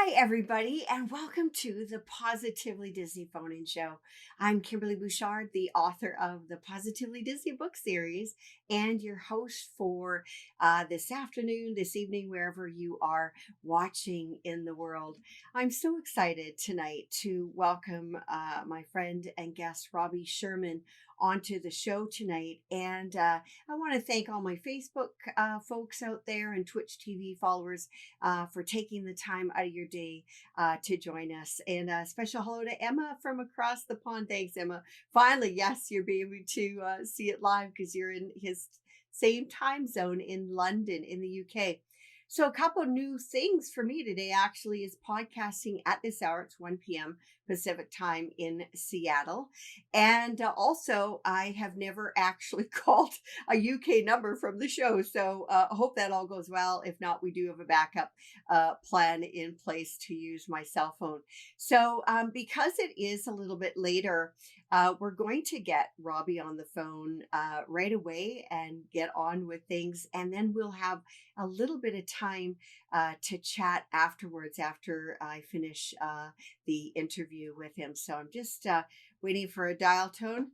Hi, everybody, and welcome to the Positively Disney Phone-In Show. I'm Kimberly Bouchard, the author of the Positively Disney book series, and your host for this afternoon, this evening, wherever you are watching in the world. I'm so excited tonight to welcome my friend and guest, Robbie Sherman, onto the show tonight. And I want to thank all my Facebook folks out there and Twitch TV followers for taking the time out of your day to join us. And a special hello to Emma from across the pond. Thanks, Emma. Finally, yes, you'll be able to see it live because you're in his same time zone in London in the UK. So a couple new things for me today actually is podcasting at this hour. It's 1 p.m. Pacific time in Seattle. And also, I have never actually called a UK number from the show. So I hope that all goes well. If not, we do have a backup plan in place to use my cell phone. So because it is a little bit later, we're going to get Robbie on the phone right away and get on with things. And then we'll have a little bit of time to chat afterwards after I finish the interview with him. So I'm just waiting for a dial tone.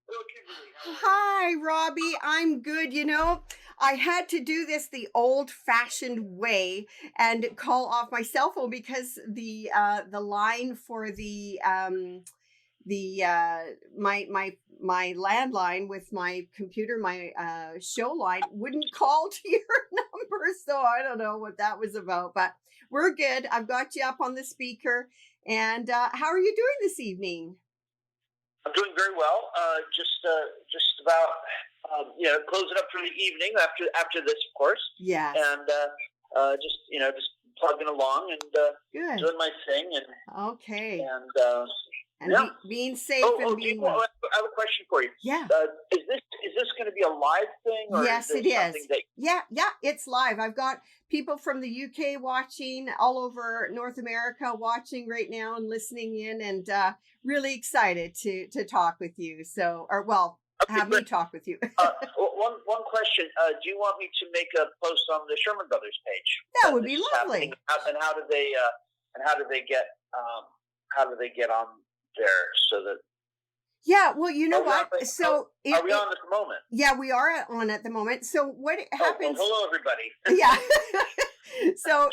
Hello, Kimberly. Hi, Robbie. I'm good. You know, I had to do this the old-fashioned way and call off my cell phone because the line for my landline with my computer, my show line wouldn't call to your number. So I don't know what that was about, but we're good. I've got you up on the speaker. And how are you doing this evening? I'm doing very well. Just about closing up for the evening after this, of course. Yeah. And just plugging along and Good. doing my thing. And okay. And yeah. Being safe and being well. I have a question for you. Yeah. Is this going to be a live thing? Or yes, it is. Yeah, it's live. I've got people from the UK watching, all over North America watching right now and listening in, and really excited to talk with you. So, have me talk with you. One question. Do you want me to make a post on the Sherman Brothers page? That would be lovely. And how do they get on there so that? Yeah, well, you know what? So are we on at the moment? Yeah, we are on at the moment. So what happens? Hello, everybody. Yeah. So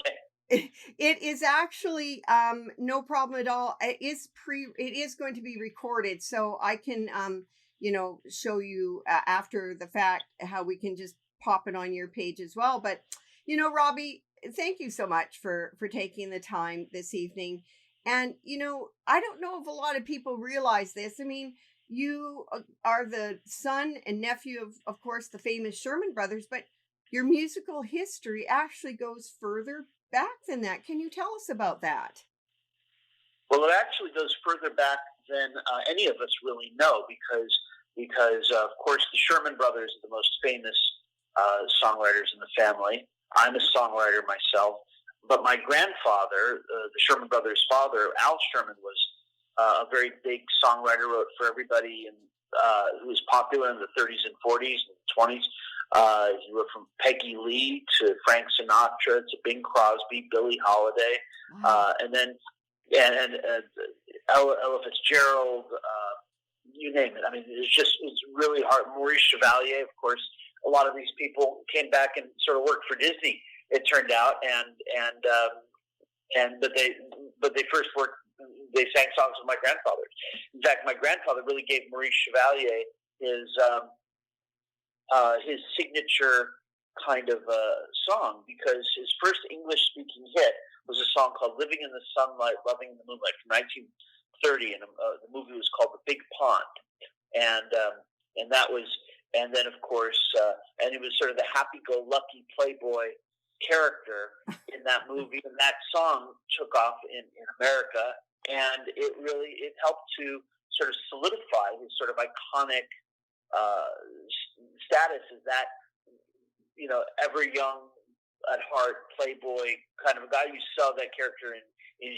it is actually no problem at all. It is going to be recorded, so I can show you after the fact how we can just pop it on your page as well. But Robbie, thank you so much for taking the time this evening. And, I don't know if a lot of people realize this. I mean, you are the son and nephew of course, the famous Sherman Brothers, but your musical history actually goes further back than that. Can you tell us about that? Well, it actually goes further back than any of us really know because of course, the Sherman Brothers are the most famous songwriters in the family. I'm a songwriter myself. But my grandfather, the Sherman Brothers' father, Al Sherman, was a very big songwriter, wrote for everybody who was popular in the 30s and 40s and 20s. He wrote from Peggy Lee to Frank Sinatra to Bing Crosby, Billie Holiday, and then Ella Fitzgerald, you name it. I mean, it's really hard. Maurice Chevalier, of course. A lot of these people came back and sort of worked for Disney. It turned out, but they first worked. They sang songs with my grandfather. In fact, my grandfather really gave Maurice Chevalier his signature kind of song, because his first English-speaking hit was a song called "Living in the Sunlight, Loving in the Moonlight" from 1930, and the movie was called "The Big Pond," and that was, and then of course, and it was sort of the happy-go-lucky playboy character in that movie, and that song took off in America, and it helped to sort of solidify his sort of iconic status as that ever young at heart playboy kind of a guy. You saw that character in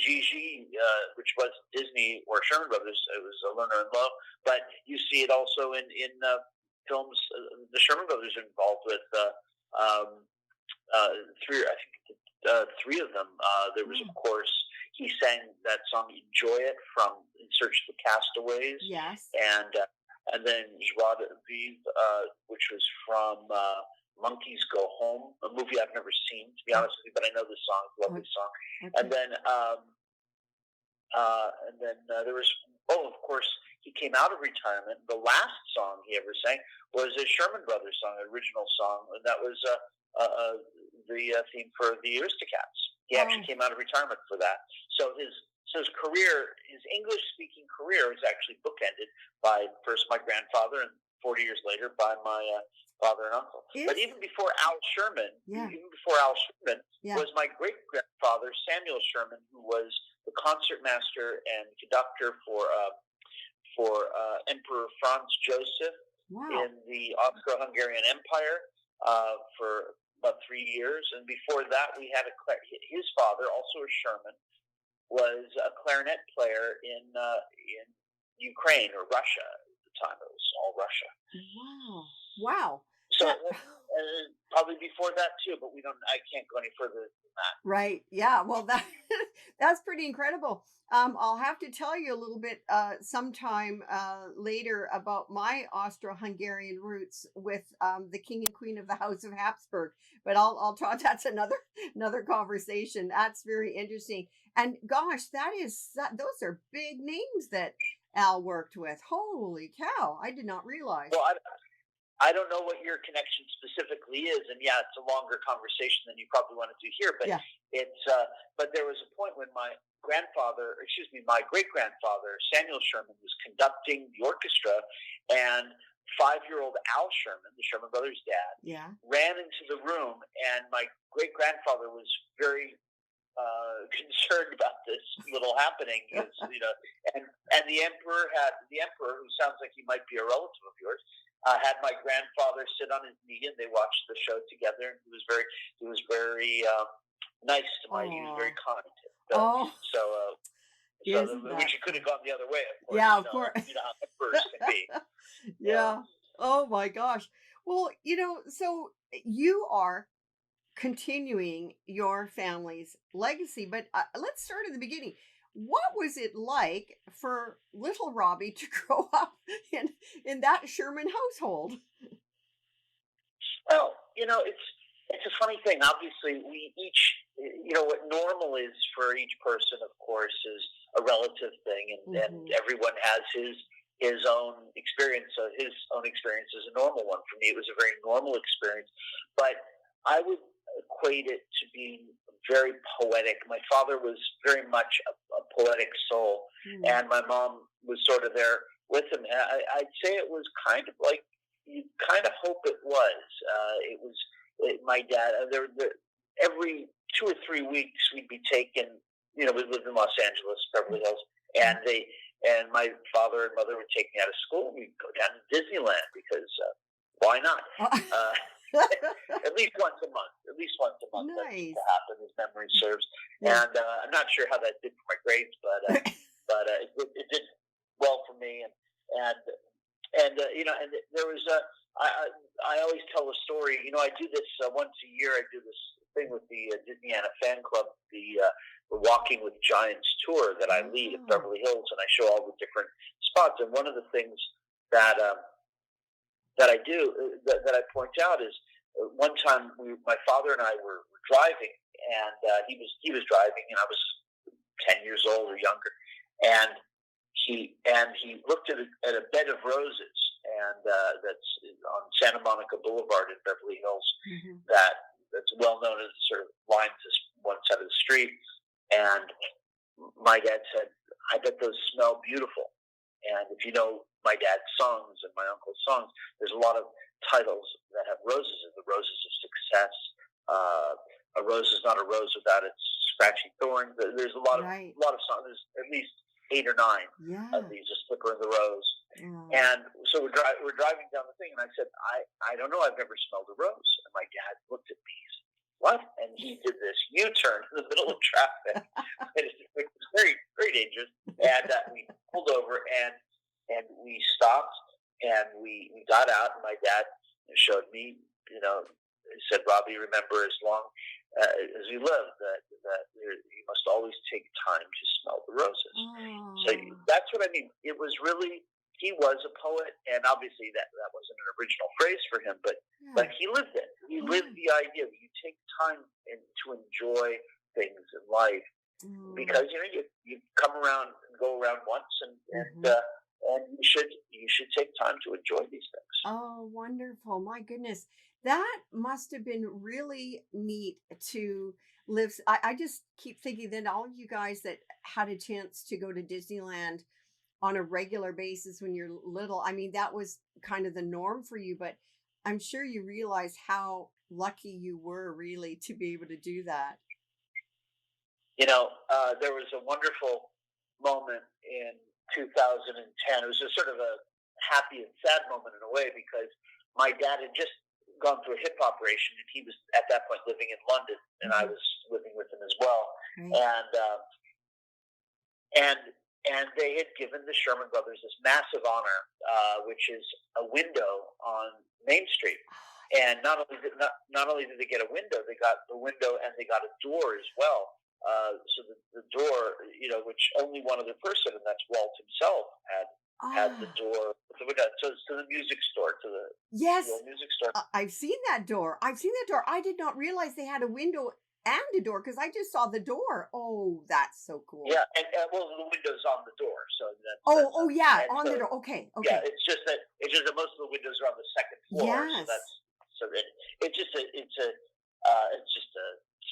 Gigi, which was Disney or Sherman Brothers. It was Lerner and Lowe, but you see it also in films. The Sherman Brothers are involved with. I think three of them. There was, Oh, of course, he sang that song "Enjoy It" from "In Search of the Castaways," yes. and then Joie de Vivre, which was from Monkeys Go Home, a movie I've never seen, to be Oh, honest with you, but I know this song, it's a lovely song. And okay. then there was, of course, he came out of retirement. The last song he ever sang was a Sherman Brothers song, an original song, and that was the theme for the Aristocats. He actually Oh, came out of retirement for that. So his career, his English speaking career, was actually bookended by first my grandfather, and 40 years later by my father and uncle. But is, even before Al Sherman, yeah, yeah. was my great grandfather Samuel Sherman, who was the concertmaster and conductor for Emperor Franz Joseph Wow. in the Austro-Hungarian Empire for about 3 years. And before that, we had his father, also a Sherman, was a clarinet player in Ukraine or Russia at the time. It was all Russia. Wow. Wow. So That probably before that too, but we don't. I can't go any further than that. right. Yeah. Well, that that's pretty incredible. I'll have to tell you a little bit sometime later about my Austro-Hungarian roots with the King and Queen of the House of Habsburg. But I'll talk. That's another conversation. That's very interesting. And gosh, those are big names that Al worked with. Holy cow! I did not realize. Well, I don't know what your connection specifically is, and yeah, it's a longer conversation than you probably wanted to hear. But Yeah. but there was a point when my great grandfather Samuel Sherman was conducting the orchestra, and 5-year-old Al Sherman, the Sherman Brothers' dad, Yeah. ran into the room, and my great grandfather was very concerned about this little happening, because, and the emperor, who sounds like he might be a relative of yours, had my grandfather sit on his knee, and they watched the show together. And he was very nice to my. He was very Oh. kind. Oh. So, Isn't that? which you could have gone the other way, of course. Yeah. Of course. You know how emperors can be. Yeah. Yeah. Oh my gosh. Well, so you are continuing your family's legacy, but let's start at the beginning. What was it like for little Robbie to grow up in that Sherman household? Well, it's a funny thing. Obviously, we each, what normal is for each person, of course, is a relative thing, and Hmm. everyone has his own experience. So his own experience is a normal one. For me, it was a very normal experience, but I would equate it to being very poetic. My father was very much a poetic soul, Mm. and my mom was sort of there with him. And I'd say it was kind of like you kind of hope it was. My dad. Every 2 or 3 weeks we'd be taken. We lived in Los Angeles, Beverly Hills, and my father and mother would take me out of school. We'd go down to Disneyland because why not? Uh, at least once a month. At least once a month that used Nice. to happen, as memory serves. Yeah. And I'm not sure how that did for my grades, but it did well for me. And there was I always tell a story. I do this once a year. I do this thing with the Disneyana fan club, the Walking with Giants tour that I lead at Oh. Beverly Hills, and I show all the different spots. And one of the things that I do that I point out is one time my father and I were driving, and he was driving, and I was 10 years old or younger, and he looked at a bed of roses, and that's on Santa Monica Boulevard in Beverly Hills, Hmm. that's well known as sort of lines this one side of the street. And my dad said, "I bet those smell beautiful." And if you know my dad's songs and my uncle's songs, there's a lot of titles that have roses in the roses of success. A rose is not a rose without its scratchy thorns. There's a lot Right. of songs. There's at least 8 or 9 of Yeah. these. A slipper in the rose. Oh. And so we're driving down the thing, and I said, I don't know. I've never smelled a rose. And my dad looked at me. He said, "What?" And he did this U-turn in the middle of traffic. It was very, very dangerous. And we pulled over, and we stopped, and we got out, and my dad showed me, he said, "Robbie, remember, as long as we live, you must always take time to smell the roses. So Oh, that's what I mean. It was really, he was a poet, and obviously that wasn't an original phrase for him, yeah, but he lived it. He lived yeah. the idea that you take time to enjoy things in life, Mm, because you come around and go around once, hmm. and you should take time to enjoy these things. Oh, wonderful. My goodness. That must have been really neat to live. I just keep thinking that all you guys that had a chance to go to Disneyland on a regular basis when you're little, I mean, that was kind of the norm for you, but I'm sure you realize how lucky you were really to be able to do that. There was a wonderful moment in 2010. It was a sort of a happy and sad moment in a way, because my dad had just gone through a hip operation, and he was at that point living in London, and I Mhm. was living with him as well. Right. And and and they had given the Sherman brothers this massive honor, which is a window on Main Street. And not only did they get a window, they got the window and they got a door as well. So the door, which only one other person, and that's Walt himself, had the Ah, door, the window, to the music store, to the yes. old music store. I've seen that door. I've seen that door. I did not realize they had a window and a door because I just saw the door. Oh, that's so cool. Yeah, and well, the window's on the door, so Oh, oh yeah, and on so the door. Okay, yeah, okay. it's just that most of the windows are on the second floor, so that's Yes. so that it's just a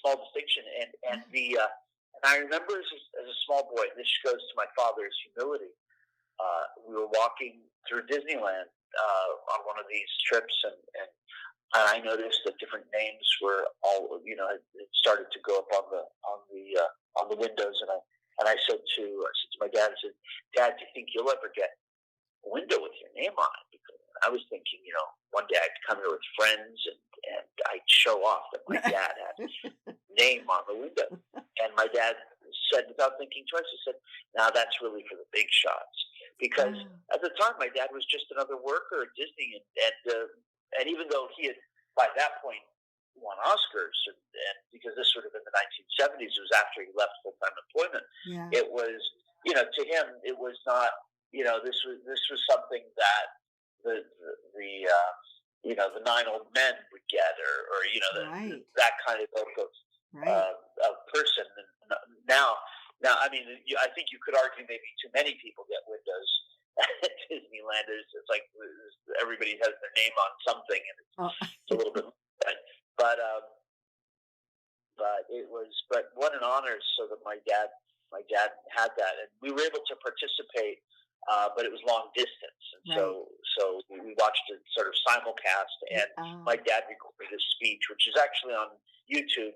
small distinction, and Oh, the and I remember as a small boy, and this goes to my father's humility. We were walking through Disneyland on one of these trips, and I noticed that different names were all, it started to go up on the windows, and I said to my dad, I said, Dad, do you think you'll ever get a window with your name on it? Because I was thinking, one day I'd come here with friends, and I'd show off that my dad had his name on the window. And my dad said, without thinking twice, he said, "Now that's really for the big shots." Because wow. at the time, my dad was just another worker at Disney, and even though he had by that point won Oscars, and because this would have been the 1970s, it was after he left full time employment. Yeah. It was, to him, it was not, this was something that the nine old men would get, or Right. that kind Right. of person. And now, I mean, I think you could argue maybe too many people get windows at Disneyland. It's like everybody has their name on something, and Oh, it's a little bit, but but what an honor. So that my dad had that, and we were able to participate, but it was long distance, and right. so we watched it sort of simulcast, and my Oh, dad recorded a speech, which is actually on YouTube.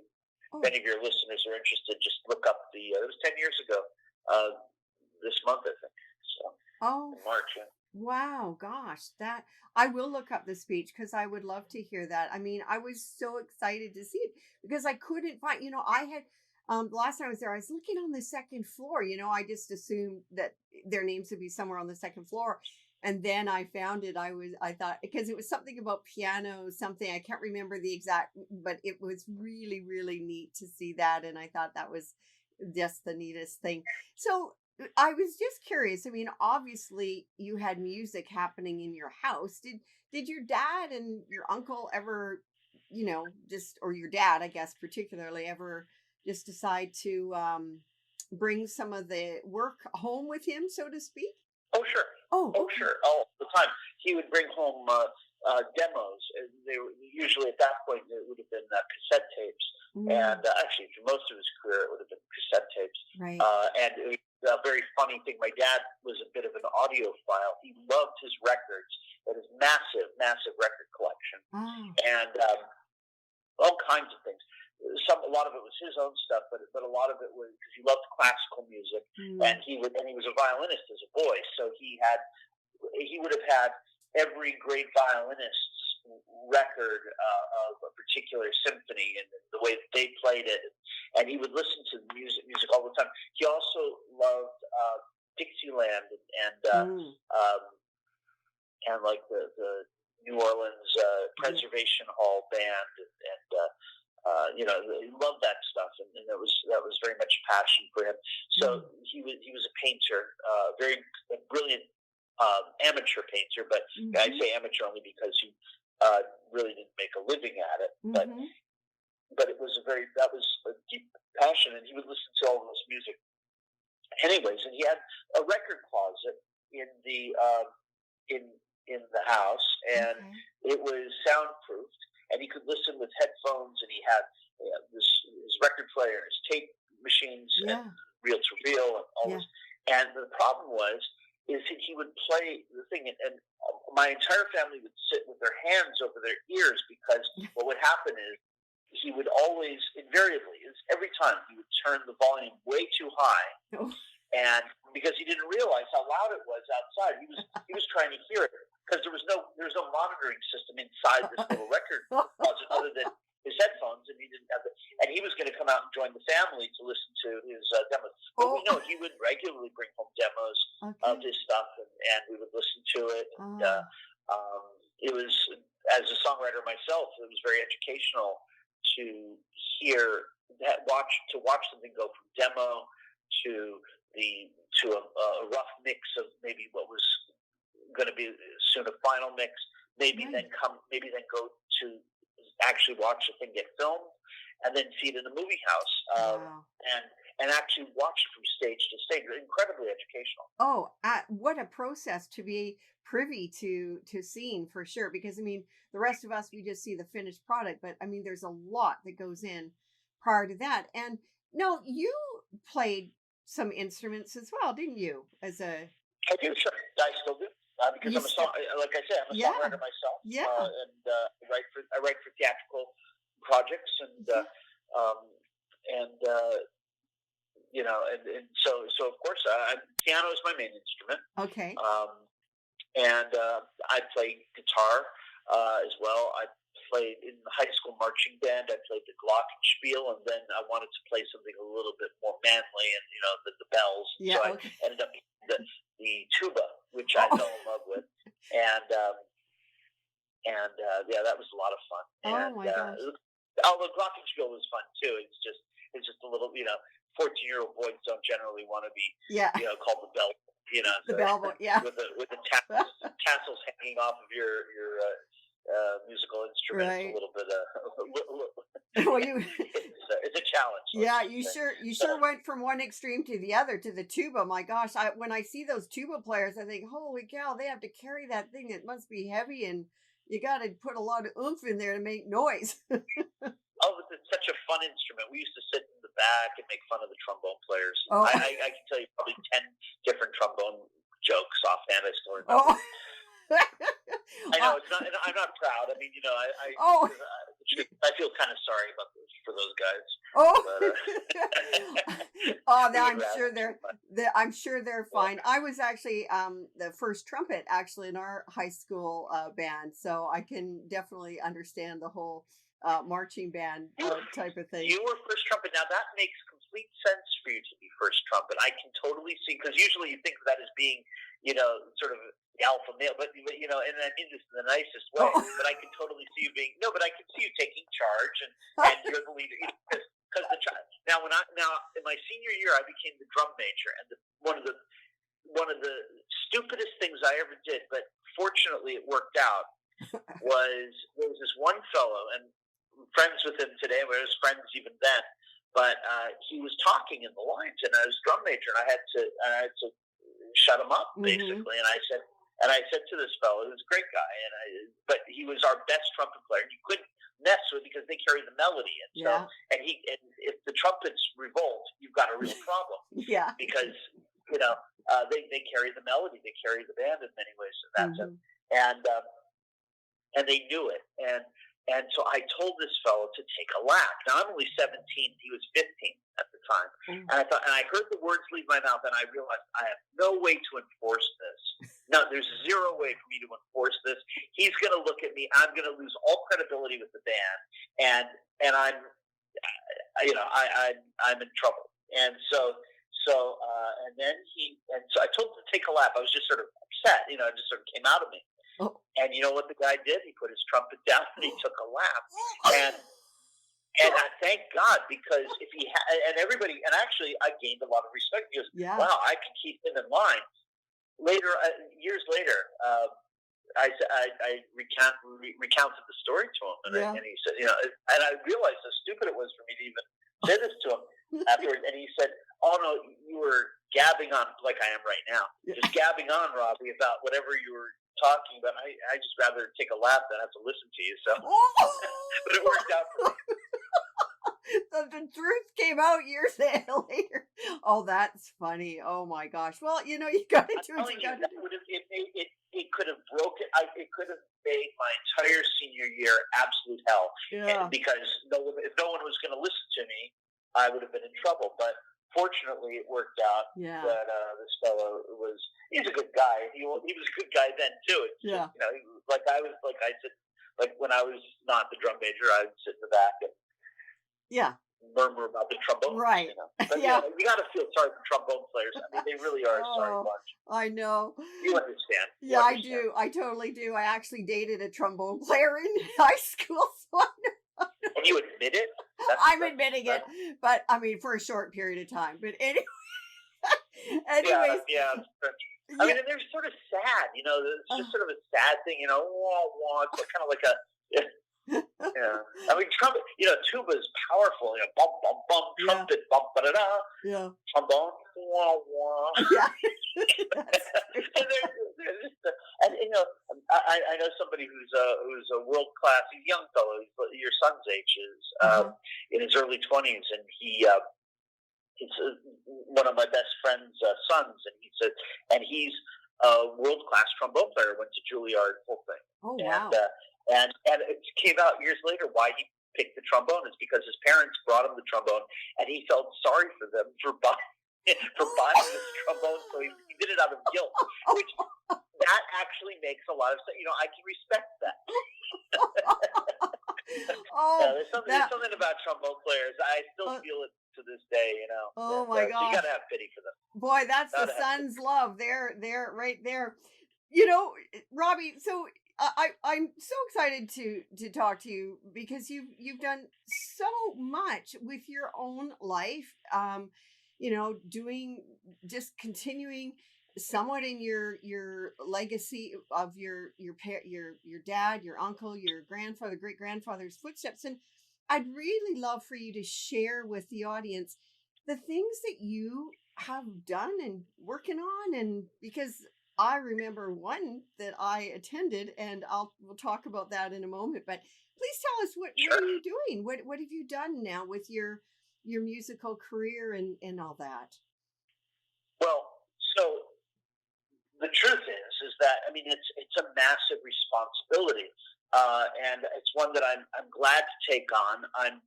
If oh, any of your listeners are interested, just look up it was 10 years ago, uh, this month, I think. So oh, in March. Yeah. wow. Gosh, that I will look up the speech because I would love to hear that. I mean, I was so excited to see it because I couldn't find, I had, the last time I was there, I was looking on the second floor. I just assumed that their names would be somewhere on the second floor. And then I found it. I thought, because it was something about piano, something, I can't remember the exact, but it was really, really neat to see that. And I thought that was just the neatest thing. So I was just curious. I mean, obviously you had music happening in your house. Did your dad and your uncle ever, just, or your dad, I guess particularly, ever just decide to bring some of the work home with him, so to speak? Oh, sure. Oh, Oh, okay. sure. All the time. He would bring home demos. And they were usually at that point it would have been cassette tapes, Mm, and actually for most of his career it would have been cassette tapes. right. And it was a very funny thing. My dad was a bit of an audiophile. He loved his records, and his massive, massive record collection, Oh, and all kinds of things. A lot of it was his own stuff, but a lot of it was because he loved classical music, mm, and he was a violinist as a boy, so he would have had every great violinist's record of a particular symphony and the way that they played it, and he would listen to music all the time. He also loved Dixieland mm, um, and like the New Orleans yeah. Preservation Hall band, and he loved that stuff, and that was very much a passion for him. So he was a painter, very brilliant amateur painter, but I say amateur only because he really didn't make a living at it. But it was that was a deep passion, and he would listen to all of this music. Anyways, and he had a record closet in the in the house, and it was soundproofed, and he could listen with headphones, and he had his record player, his tape machines, and reel to reel, and all this. And the problem is that he would play the thing, and my entire family would sit with their hands over their ears, because what would happen is he would always, invariably, every time, he would turn the volume way too high, and because he didn't realize how loud it was outside, he was trying to hear it, because there was no monitoring system inside this little record closet other than his headphones, and he didn't have and he was going to come out and join the family to listen to his demos. But we know he would regularly bring home demos of his stuff, and we would listen to it. And it was, as a songwriter myself, it was very educational to hear that, watch something go from demo to a rough mix of maybe what was going to be soon a final mix, maybe then go to actually watch the thing get filmed, and then see it in the movie house, and actually watch it from stage to stage. Incredibly educational. Oh, what a process to be privy to seeing, for sure. Because I mean, the rest of us, you just see the finished product, but I mean, there's a lot that goes in prior to that. And no, you played some instruments as well, didn't you? I do, sure. I still do. Because like I said, I'm a songwriter myself. And I write for theatrical projects, and so of course, piano is my main instrument. Okay. And I play guitar as well. I played in the high school marching band. I played the glockenspiel, and then I wanted to play something a little bit more manly, and the bells. So I ended up the tuba, which I fell in love with, and that was a lot of fun. Oh my gosh! Although glockenspiel was fun too, it's just a little 14-year-old boys don't generally want to be called the bell. The bell boy, with the tassels hanging off of your musical instrument. Right. It's a little bit well, it's a challenge. Yeah, you sure went from one extreme to the other, to the tuba. My gosh, when I see those tuba players, I think, holy cow, they have to carry that thing. It must be heavy, and you got to put a lot of oomph in there to make noise. It's such a fun instrument. We used to sit in the back and make fun of the trombone players. I can tell you probably 10 different trombone jokes offhand. I still remember. I know it's not. I'm not proud. I mean, I feel kind of sorry about for those guys. I'm sure they're fine. I was actually the first trumpet in our high school band, so I can definitely understand the whole marching band type of thing. You were first trumpet. Now that makes complete sense for you to be first trumpet. I can totally see, because usually you think of that as being, sort of the alpha male, but and I mean this in the nicest way. But I can totally see you but I can see you taking charge, and you're the leader. Because now in my senior year, I became the drum major, and one of the stupidest things I ever did, but fortunately it worked out, was there was this one fellow, and I'm friends with him today. We were friends even then, but he was talking in the lines, and I was drum major, and I had to shut him up basically. And I said to this fellow, he was a great guy, but he was our best trumpet player, and you couldn't mess with because they carry the melody, and so and if the trumpets revolt, you've got a real problem. Because they carry the melody, they carry the band in many ways, and that's it. And they knew it, and so I told this fellow to take a lap. Now I'm only 17; he was 15 at the time, and I heard the words leave my mouth, and I realized I have no way to enforce this. No, there's zero way for me to enforce this. He's going to look at me. I'm going to lose all credibility with the band, and I'm in trouble. And so I told him to take a lap. I was just sort of upset, it just sort of came out of me. And you know what the guy did? He put his trumpet down and he took a lap. And thank God, because if he and everybody, and actually, I gained a lot of respect. He goes, Yeah. "Wow, I can keep him in line." Later, years later, I recounted the story to him, and he said, and I realized how stupid it was for me to even say this to him afterwards. And he said, "Oh no, you were gabbing on like I am right now, just gabbing on, Robbie, about whatever you were talking about. I just rather take a laugh than have to listen to you." So, but it worked out for me. The truth came out years later. Oh, that's funny. Oh my gosh. Well, you got to do what you got to do. It could have broken. It could have made my entire senior year absolute hell. Yeah. Because if no one was going to listen to me, I would have been in trouble. But fortunately, it worked out. Yeah. That this fellow he's a good guy. He was a good guy then too. It's yeah. Just, like I said, like when I was not the drum major, I would sit in the back and murmur about the trombone. Right. But you got to feel sorry for trombone players. I mean, they really are a sorry bunch. I know. You understand. Yeah, I do. I totally do. I actually dated a trombone player in high school. So I know. And you admit it? I'm admitting it, but I mean, for a short period of time. But anyway. Anyways. Yeah. I mean, and they're sort of sad, it's just sort of a sad thing, it's kind of like a, I mean, trumpet, tuba is powerful, bum, bum, bum, trumpet, bum, ba-da-da, trombone, wah, wah. Yeah. And I know somebody who's a world class, he's a young fellow, he's your son's age is, in his early 20s, and he's one of my best friend's sons, and he's a world class trombone player. Went to Juilliard, whole thing. Oh wow! And it came out years later why he picked the trombone is because his parents brought him the trombone, and he felt sorry for them for buying this trombone, so he did it out of guilt, which that actually makes a lot of sense. I can respect that. There's something about trombone players. I still feel it to this day, Oh my God! So you gotta have pity for them. Boy, that's the son's love. They're right there. Robbie. So I'm so excited to talk to you because you've done so much with your own life. Continuing somewhat in your legacy of your dad, your uncle, your grandfather, great grandfather's footsteps. And I'd really love for you to share with the audience the things that you have done and working on. And because I remember one that I attended, and we'll talk about that in a moment. But please tell us what are you doing? What have you done now with your musical career and all that? Well, so the truth is that I mean it's a massive responsibility, and it's one that I'm glad to take on. I'm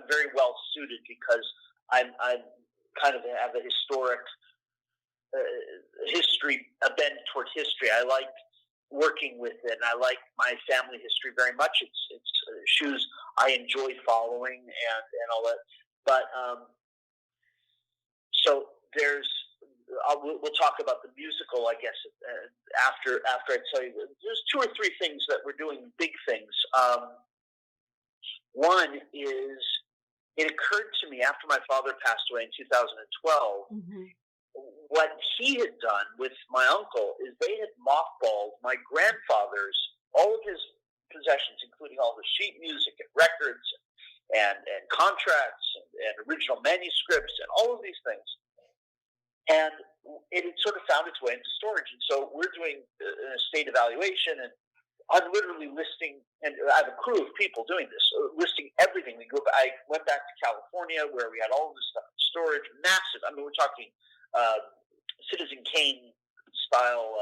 very well suited because I'm kind of have a historic history, a bend toward history. I like working with it, and I like my family history very much. It's shoes I enjoy following and all that. But so we'll talk about the musical, I guess, after I tell you. There's two or three things that we're doing, big things. One is it occurred to me after my father passed away in 2012. What he had done with my uncle is they had mothballed my grandfather's, all of his possessions, including all the sheet music and records and contracts and original manuscripts and all of these things. And it had sort of found its way into storage. And so we're doing an estate evaluation, and I'm literally listing, and I have a crew of people doing this, listing everything. I went back to California where we had all of this stuff in storage, massive. I mean, we're talking Citizen Kane style,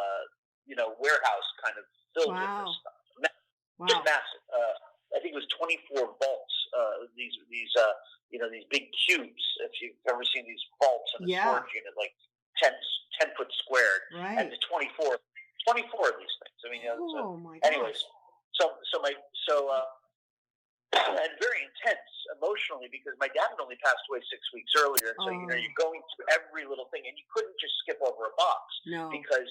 warehouse kind of filled with this stuff. Just massive. I think it was 24 vaults. These big cubes. If you've ever seen these vaults in a storage unit, like 10 foot squared, right. And the 24 of these things. I mean, my anyways, and very intense emotionally because my dad had only passed away 6 weeks earlier, and so you're going through every little thing, and you couldn't just skip over a box because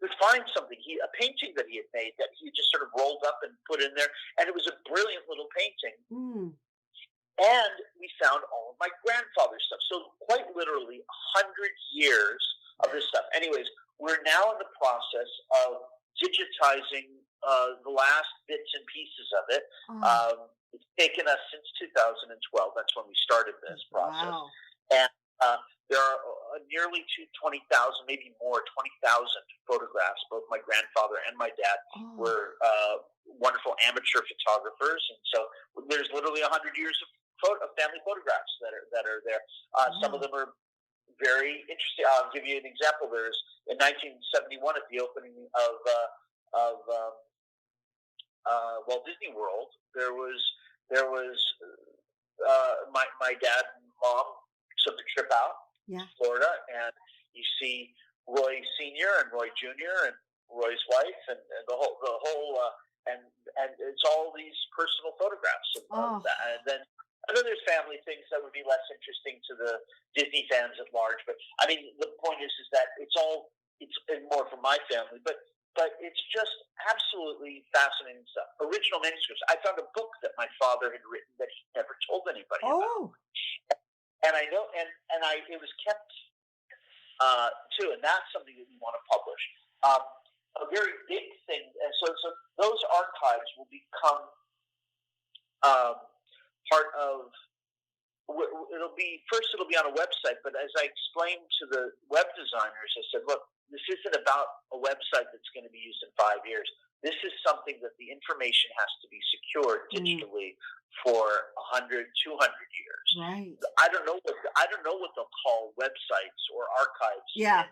you would find something. A painting that he had made that he just sort of rolled up and put in there, and it was a brilliant little painting. And we found all of my grandfather's stuff. So quite literally 100 years of this stuff. Anyways, we're now in the process of digitizing the last bits and pieces of it. Oh, It's taken us since 2012. That's when we started this process. wow. And there are nearly 20,000, maybe more, 20,000 photographs. Both my grandfather and my dad Oh, were wonderful amateur photographers. And so there's literally 100 years of family photographs that are there. Some of wow. them are very interesting. I'll give you an example. There's in 1971 at the opening of Walt Disney World. There was my dad and mom took a trip out Yeah. to Florida, and you see Roy Senior and Roy Junior and Roy's wife, and the whole and it's all these personal photographs of Oh, that. And then I know there's family things that would be less interesting to the Disney fans at large, but I mean the point is that it's more for my family, but it's just absolutely fascinating stuff. Original manuscripts. I found a book that my father had written that he never told anybody about, oh, and I know, and it was kept too, and that's something that we want to publish. A very big thing, and so those archives will become part of. It'll be on a website, but as I explained to the web designers, I said, look, this isn't about a website that's going to be used in 5 years. This is something that the information has to be secured mm, digitally for 100, 200 years. right. I don't know what they'll call websites or archives. Yeah.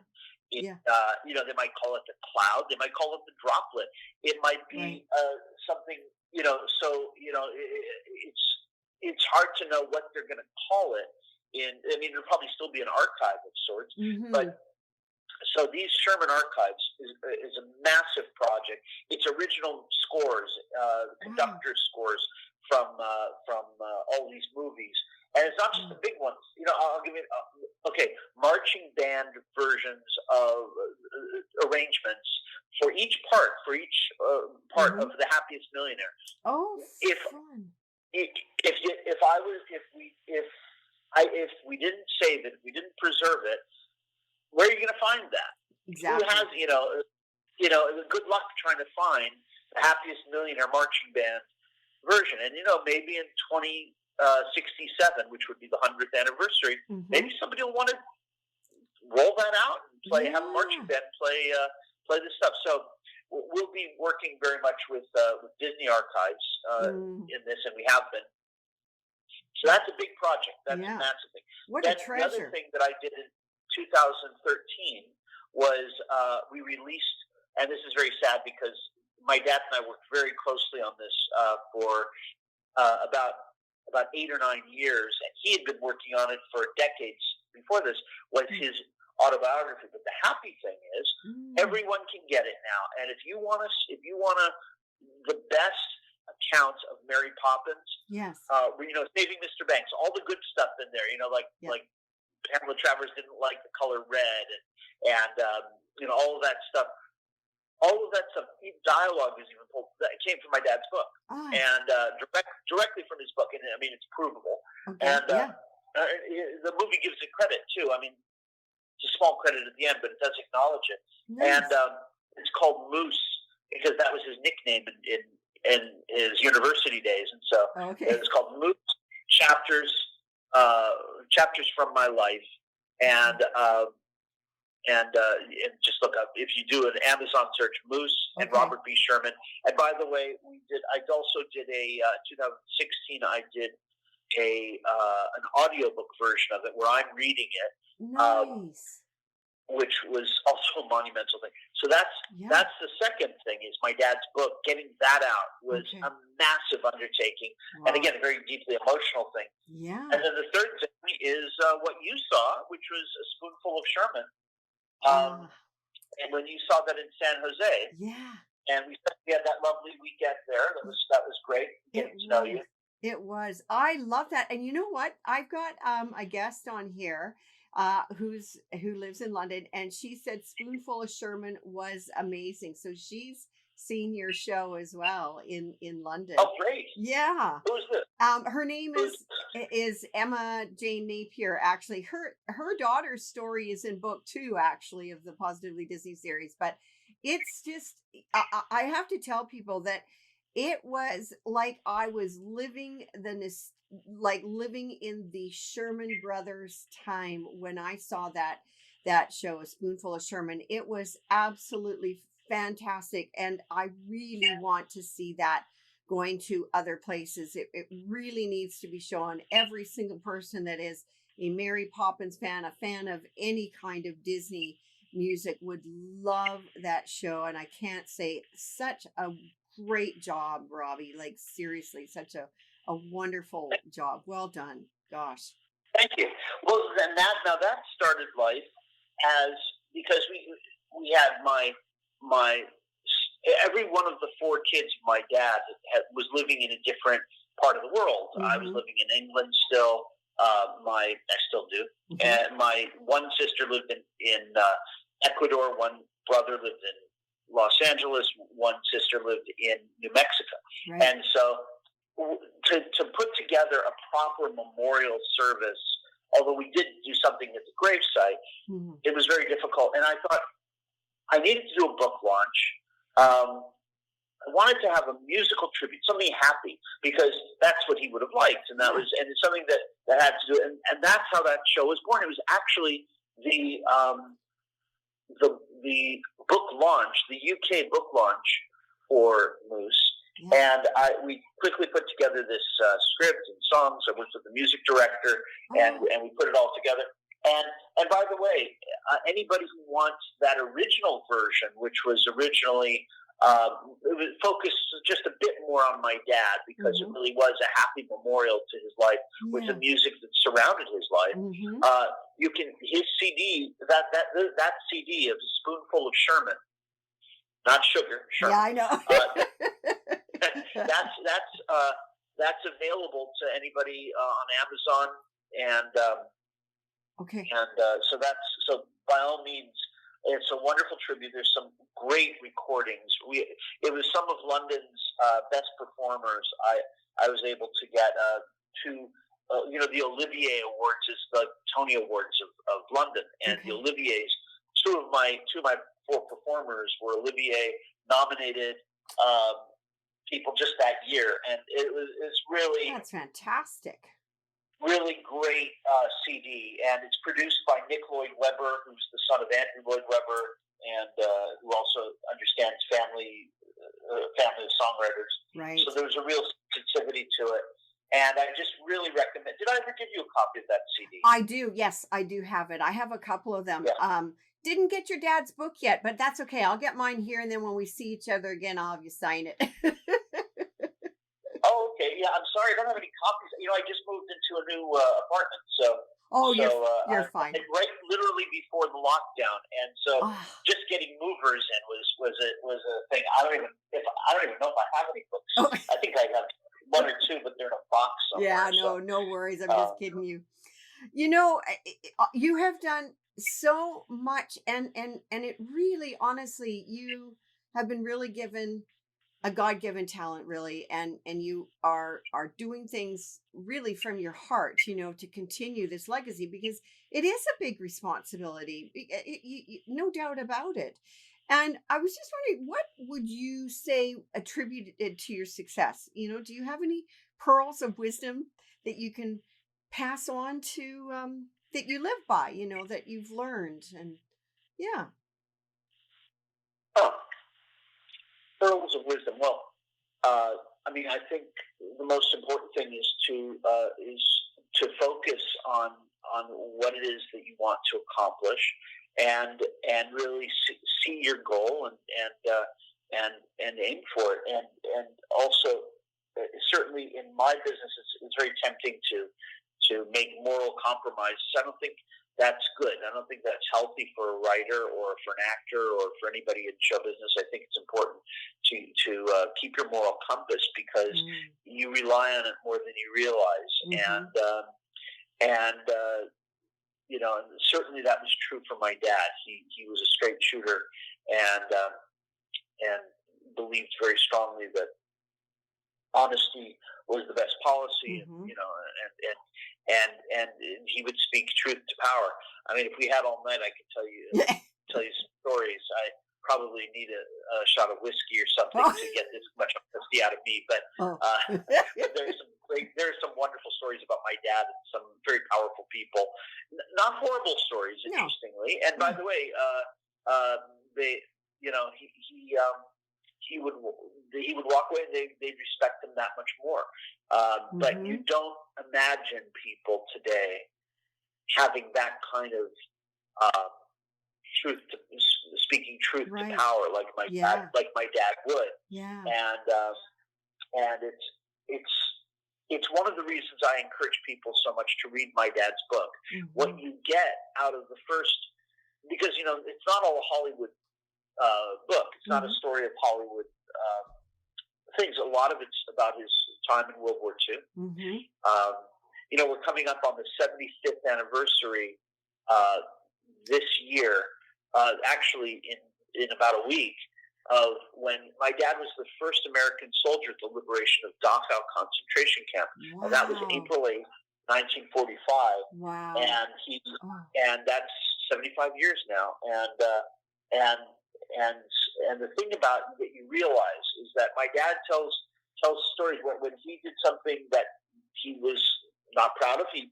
In Yeah. they might call it the cloud. They might call it the droplet. It might Right. be something. So it's hard to know what they're going to call it. There'll probably still be an archive of sorts, Mm-hmm. but so these Sherman archives is a massive project. It's original scores, Wow. conductor scores from all these movies, and it's not just Wow. the big ones. I'll give you marching band versions of arrangements for each part Mm-hmm. of the Happiest Millionaire. Oh, If fun. if we didn't save it, if we didn't preserve it, where are you going to find that? Who has, Exactly. good luck trying to find the Happiest Millionaire marching band version. And, maybe in 2067, which would be the 100th anniversary, Mm-hmm. maybe somebody will want to roll that out and have a marching Yeah. band play this stuff. So we'll be working very much with Disney Archives Mm, in this, and we have been. So that's a big project. That's a yeah. massive thing. What a Then the other treasure. thing that I did in 2013 was we released, and this is very sad because my dad and I worked very closely on this for about 8 or 9 years, and he had been working on it for decades before this. Was Mm, his autobiography. But the happy thing is, mm, everyone can get it now, and if you want the best account of Mary Poppins, yes. Saving Mr. Banks, all the good stuff in there. Yeah. Like Pamela Travers didn't like the color red, and all of that stuff. All of that stuff, dialogue is even pulled. That came from my dad's book, Ah, and directly from his book. And I mean, it's provable. okay. And Yeah. the movie gives it credit too. I mean, it's a small credit at the end, but it does acknowledge it. And Nice. it's called Moose because that was his nickname in his university days, and so Okay. it's called Moose Chapters Chapters from My Life, and just look up if you do an Amazon search, Moose and Okay. Robert B. Sherman. And by the way, I also did a 2016. I did an audiobook version of it where I'm reading it, Nice. which was also a monumental thing. So that's Yeah. the second thing is my dad's book. Getting that out was Okay. a massive undertaking, and Wow. again, a very deeply emotional thing. Yeah. And then the third thing is what you saw, which was A Spoonful of Sherman. Ah, And when you saw that in San Jose, yeah. and we had that lovely weekend there, that was great It getting to know was. you. It was. I love that. And you know what? I've got a guest on here who lives in London, and she said Spoonful of Sherman was amazing. So she's seen your show as well in London. Oh, great. Yeah. Who's this? Her name Who's is Emma Jane Napier. Actually, her daughter's story is in book 2, actually, of the Positively Disney series. But it's just, I have to tell people that it was like I was living like living in the Sherman Brothers time when I saw that show, A Spoonful of Sherman. It was absolutely fantastic, and I really want to see that going to other places. It really needs to be shown. Every single person that is a Mary Poppins fan, a fan of any kind of Disney music, would love that show. And I can't say such a great job, Robbie. Like, seriously, such a wonderful job. Well done. Gosh. Thank you. Well, then that started life as, because we had my every one of the 4 kids my dad was living in a different part of the world. I was living in England still. I still do. And my one sister lived in Ecuador. One brother lived in Los Angeles. One sister lived in New Mexico. Right. And so to put together a proper memorial service, although we did do something at the gravesite, it was very difficult. And I thought I needed to do a book launch. I wanted to have a musical tribute, something happy, because that's what he would have liked, and it's something that had to do, and that's how that show was born. It was actually the book launch, the UK book launch for Moose, and we quickly put together this script and songs. I worked with the music director, and we put it all together. And by the way, anybody who wants that original version, which was originally it was focused just a bit more on my dad, because it really was a happy memorial to his life with the music that surrounded his life. You can his CD that CD of A Spoonful of Sherman, not sugar. Sherman. Yeah, I know. That's available to anybody on Amazon and. Okay. And so by all means, it's a wonderful tribute. There's some great recordings. It was some of London's best performers. I was able to get 2. The Olivier Awards is the Tony Awards of London, and the Oliviers. Two of my 4 performers were Olivier nominated people just that year, and it's really, that's fantastic. Really great CD, and it's produced by Nick Lloyd Webber, who's the son of Andrew Lloyd Webber, and who also understands family of songwriters. Right. So there's a real sensitivity to it, and I just really recommend. Did I ever give you a copy of that CD? I do. Yes, I do have it. I have a couple of them. Yeah. Didn't get your dad's book yet, but that's okay. I'll get mine here, and then when we see each other again, I'll have you sign it. Oh, okay. Yeah, I'm sorry, I don't have any copies. I just moved into a new apartment, so. Oh, you're fine. Right, literally before the lockdown, and so just getting movers in was a thing. I don't even know if I have any books. Oh. I think I have 1 or 2, but they're in a box somewhere. Yeah, no worries. I'm just kidding you. You have done so much, and it really, honestly, you have been really given a God-given talent, really, and you are doing things really from your heart, to continue this legacy, because it is a big responsibility, no doubt about it. And I was just wondering, what would you say attributed to your success? Do you have any pearls of wisdom that you can pass on to that you live by, that you've learned? And yeah. Oh. Pearls of wisdom. Well, I think the most important thing is to focus on what it is that you want to accomplish, and really see your goal and aim for it. And also, certainly in my business, it's very tempting to make moral compromises. I don't think that's good. I don't think that's healthy for a writer or for an actor or for anybody in show business. I think it's important to keep your moral compass, because you rely on it more than you realize. And certainly that was true for my dad. He was a straight shooter, and believed very strongly that honesty was the best policy, and Mm-hmm. and he would speak truth to power. I mean, if we had all night, I could tell you some stories. I probably need a shot of whiskey or something Oh. to get this much honesty out of me. But Oh. but there's some wonderful stories about my dad and some very powerful people. Not horrible stories, No. interestingly. And by the way, they he would walk away and they'd respect him that much more. But Mm-hmm. you don't imagine people today having that kind of truth to speaking truth Right. to power like my Yeah. dad would. Yeah. And it's one of the reasons I encourage people so much to read my dad's book. Mm-hmm. What you get out of the first, because it's not all a Hollywood book. It's not a story of Hollywood things. A lot of it's about his time in World War II. Mm-hmm. We're coming up on the 75th anniversary this year, actually in about a week, of when my dad was the first American soldier at the liberation of Dachau concentration camp. Wow. And that was April 8th, 1945. Wow. And that's 75 years now. And the thing about that you realize is that my dad tells stories when he did something that he was not proud of. He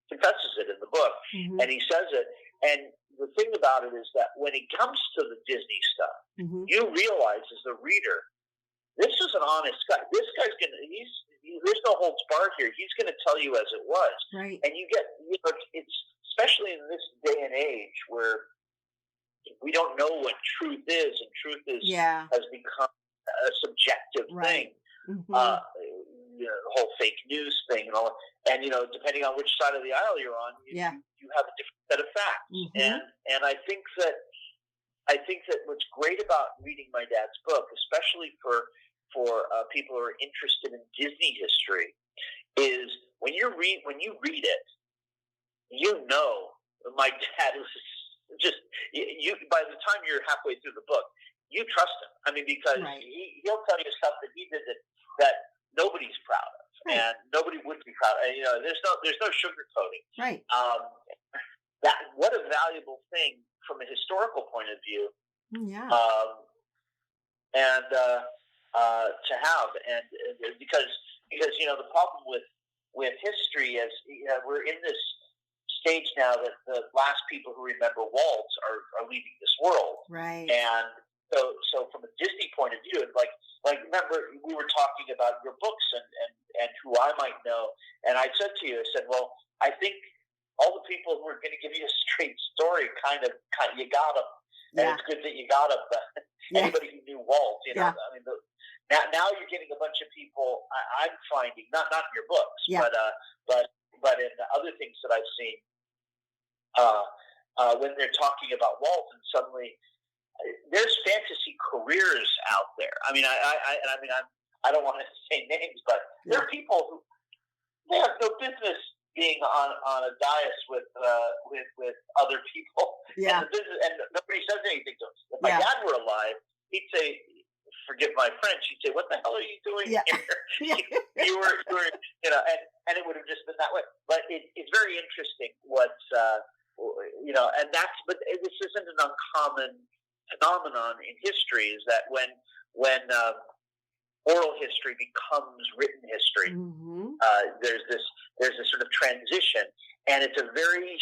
confesses it in the book, Mm-hmm. and he says it. And the thing about it is that when it comes to the Disney stuff, Mm-hmm. you realize as the reader, this is an honest guy. This guy's there's no holds barred here. He's going to tell you as it was. Right. And you get, it's especially in this day and age where we don't know what truth is, and truth has become a subjective thing. Mm-hmm. The whole fake news thing and all, and depending on which side of the aisle you're on, you have a different set of facts. Mm-hmm. And I think that what's great about reading my dad's book, especially for people who are interested in Disney history, is when you read it, my dad was just you. By the time you're halfway through the book, you trust him. I mean, because he'll tell you stuff that he did that nobody's proud of, and nobody would be proud of. There's no sugarcoating. Right. What a valuable thing from a historical point of view. Yeah. And to have, and because the problem with history is we're in this stage now that the last people who remember Walt are leaving this world. Right. And so from a Disney point of view, it's like remember we were talking about your books and who I might know, and I said to you, I said, well, I think all the people who are going to give you a straight story, kind of you got them, and it's good that you got them. But anybody who knew Walt, I mean, now you're getting a bunch of people. I'm finding not in your books, but in other things that I've seen, when they're talking about Walt, and suddenly there's fantasy careers out there. I mean, I don't want to say names, but there are people who they have no business being on a dais with other people. Yeah. And nobody says anything to him. If my dad were alive, he'd say, forgive my French, he'd say, what the hell are you doing here? you were, and it would have just been that way. But it's very interesting what's, but this isn't an uncommon phenomenon in history, is that when oral history becomes written history, Mm-hmm. there's this sort of transition, and it's a very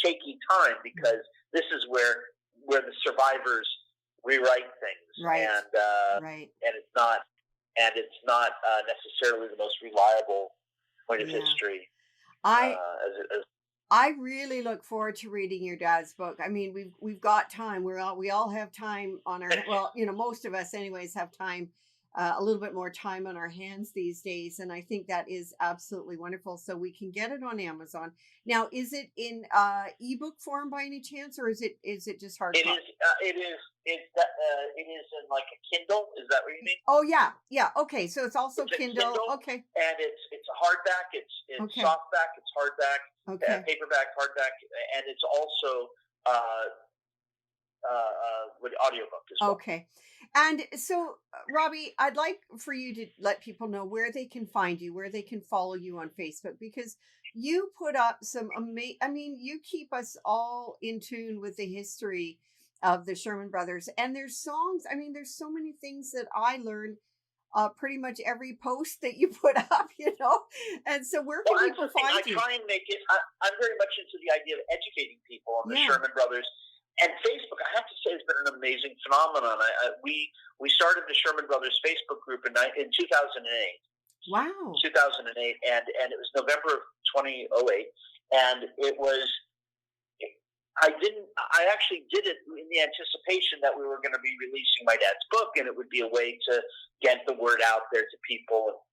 shaky time, because this is where the survivors rewrite things, and it's not necessarily the most reliable point of history. I really look forward to reading your dad's book. I mean, we've got time. We all have time on our most of us anyways have time, a little bit more time on our hands these days, and I think that is absolutely wonderful. So we can get it on Amazon now. Is it in ebook form by any chance, or is it just hard copy? It is in like a Kindle. Is that what you mean? Oh yeah. Okay, so it's also Kindle. Okay. And it's a hardback. It's softback. It's hardback. Okay. Paperback, hardback, and it's also with audiobook as well. Okay. And so, Robbie, I'd like for you to let people know where they can find you, where they can follow you on Facebook, because you put up some amazing, I mean, you keep us all in tune with the history of the Sherman Brothers. And there's songs, I mean, there's so many things that I learned pretty much every post that you put up, you know? And so where can Well, people that's the thing. I find you? try and make it. I'm very much into the idea of educating people on the Yeah. Sherman Brothers. And Facebook, I have to say, has been an amazing phenomenon. We started the Sherman Brothers Facebook group in 2008. Wow. 2008, and it was November of 2008, and it was. I actually did it in the anticipation that we were going to be releasing my dad's book, and it would be a way to get the word out there to people.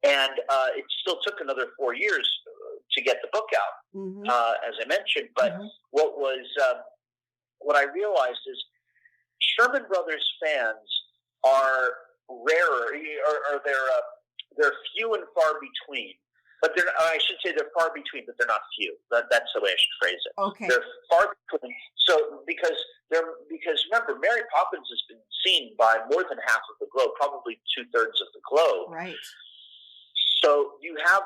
And it still took another 4 years to get the book out, Mm-hmm. As I mentioned. But Mm-hmm. what I realized is Sherman Brothers fans are rarer, or they're few and far between. But I should say they're far between, but they're not few. That's the way I should phrase it. Okay. They're far between. So because remember, Mary Poppins has been seen by more than half of the globe, probably 2/3 of the globe. Right. So you have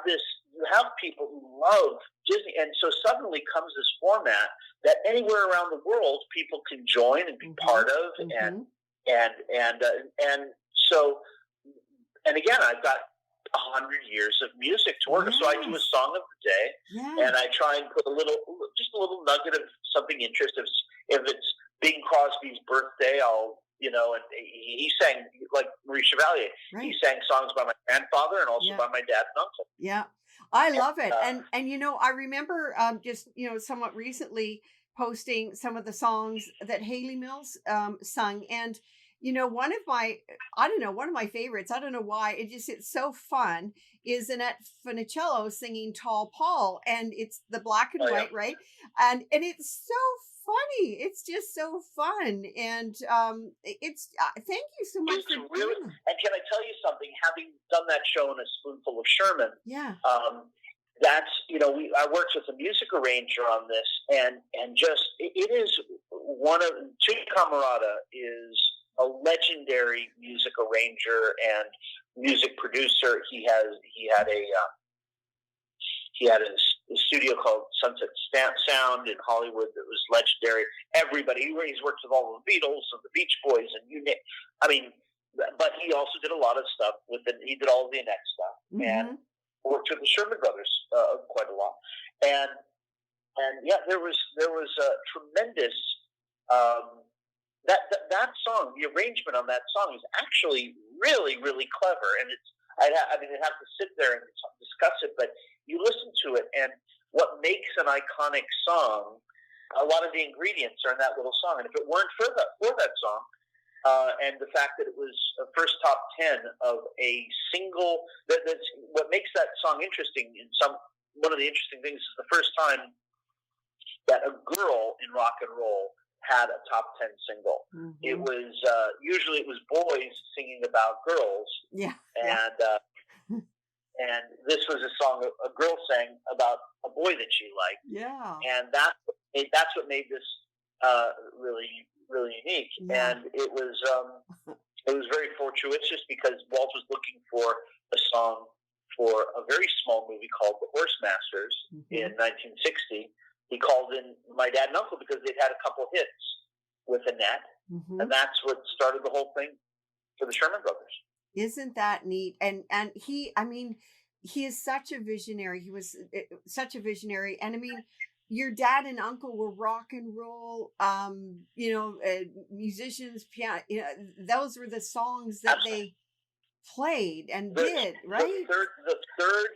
people who love Disney, and so suddenly comes this format that anywhere around the world people can join and be Mm-hmm. part of, Mm-hmm. and so, and again, I've got 100 years of music to work with. So I do a Yes. song of the day, Yeah. and I try and put just a little nugget of something interesting. If it's Bing Crosby's birthday, and he sang, like Marie Chevalier, Right. he sang songs by my grandfather and also Yeah. by my dad and uncle. Yeah, I love it. Uh, And you know, I remember just, you know, somewhat recently posting some of the songs that Haley Mills sung. And you know, one of my, I don't know, one of my favorites, I don't know why, it's so fun, is Annette Funicello singing Tall Paul, and it's the black and Oh, yeah. white, right? And it's so funny. It's just so fun. And it's thank you so much It's for really, doing that. and can I tell you something? Having done that show in A Spoonful of Sherman, Yeah. that's, I worked with a music arranger on this, and just it is one of Tony Camarada is a legendary music arranger and music producer. He had a studio called Sunset Sound in Hollywood that was legendary. He's worked with all the Beatles and the Beach Boys and but he also did a lot of stuff he did all of the Annette stuff, and Mm-hmm. worked with the Sherman Brothers quite a lot. And yeah, there was a tremendous that song. The arrangement on that song is actually really, really clever, and I'd have to sit there and discuss it, but you listen to it, and what makes an iconic song, a lot of the ingredients are in that little song. And if it weren't for that song, and the fact that it was a first top 10 of a single, that's what makes that song interesting. One of the interesting things is the first time that a girl in rock and roll had a top 10 single. Mm-hmm. It was usually it was boys singing about girls, Yeah. and this was a song a girl sang about a boy that she liked, Yeah. and that's what made this really, really unique. Yeah. And it was very fortuitous because Walt was looking for a song for a very small movie called The Horse Masters in 1960. He called in my dad and uncle because they'd had a couple hits with Annette, and that's what started the whole thing for the Sherman Brothers. Isn't that neat? And he, I mean, he is such a visionary. He was such a visionary. And I mean, your dad and uncle were rock and roll, musicians, piano. You know, those were the songs that they played and did, right? The third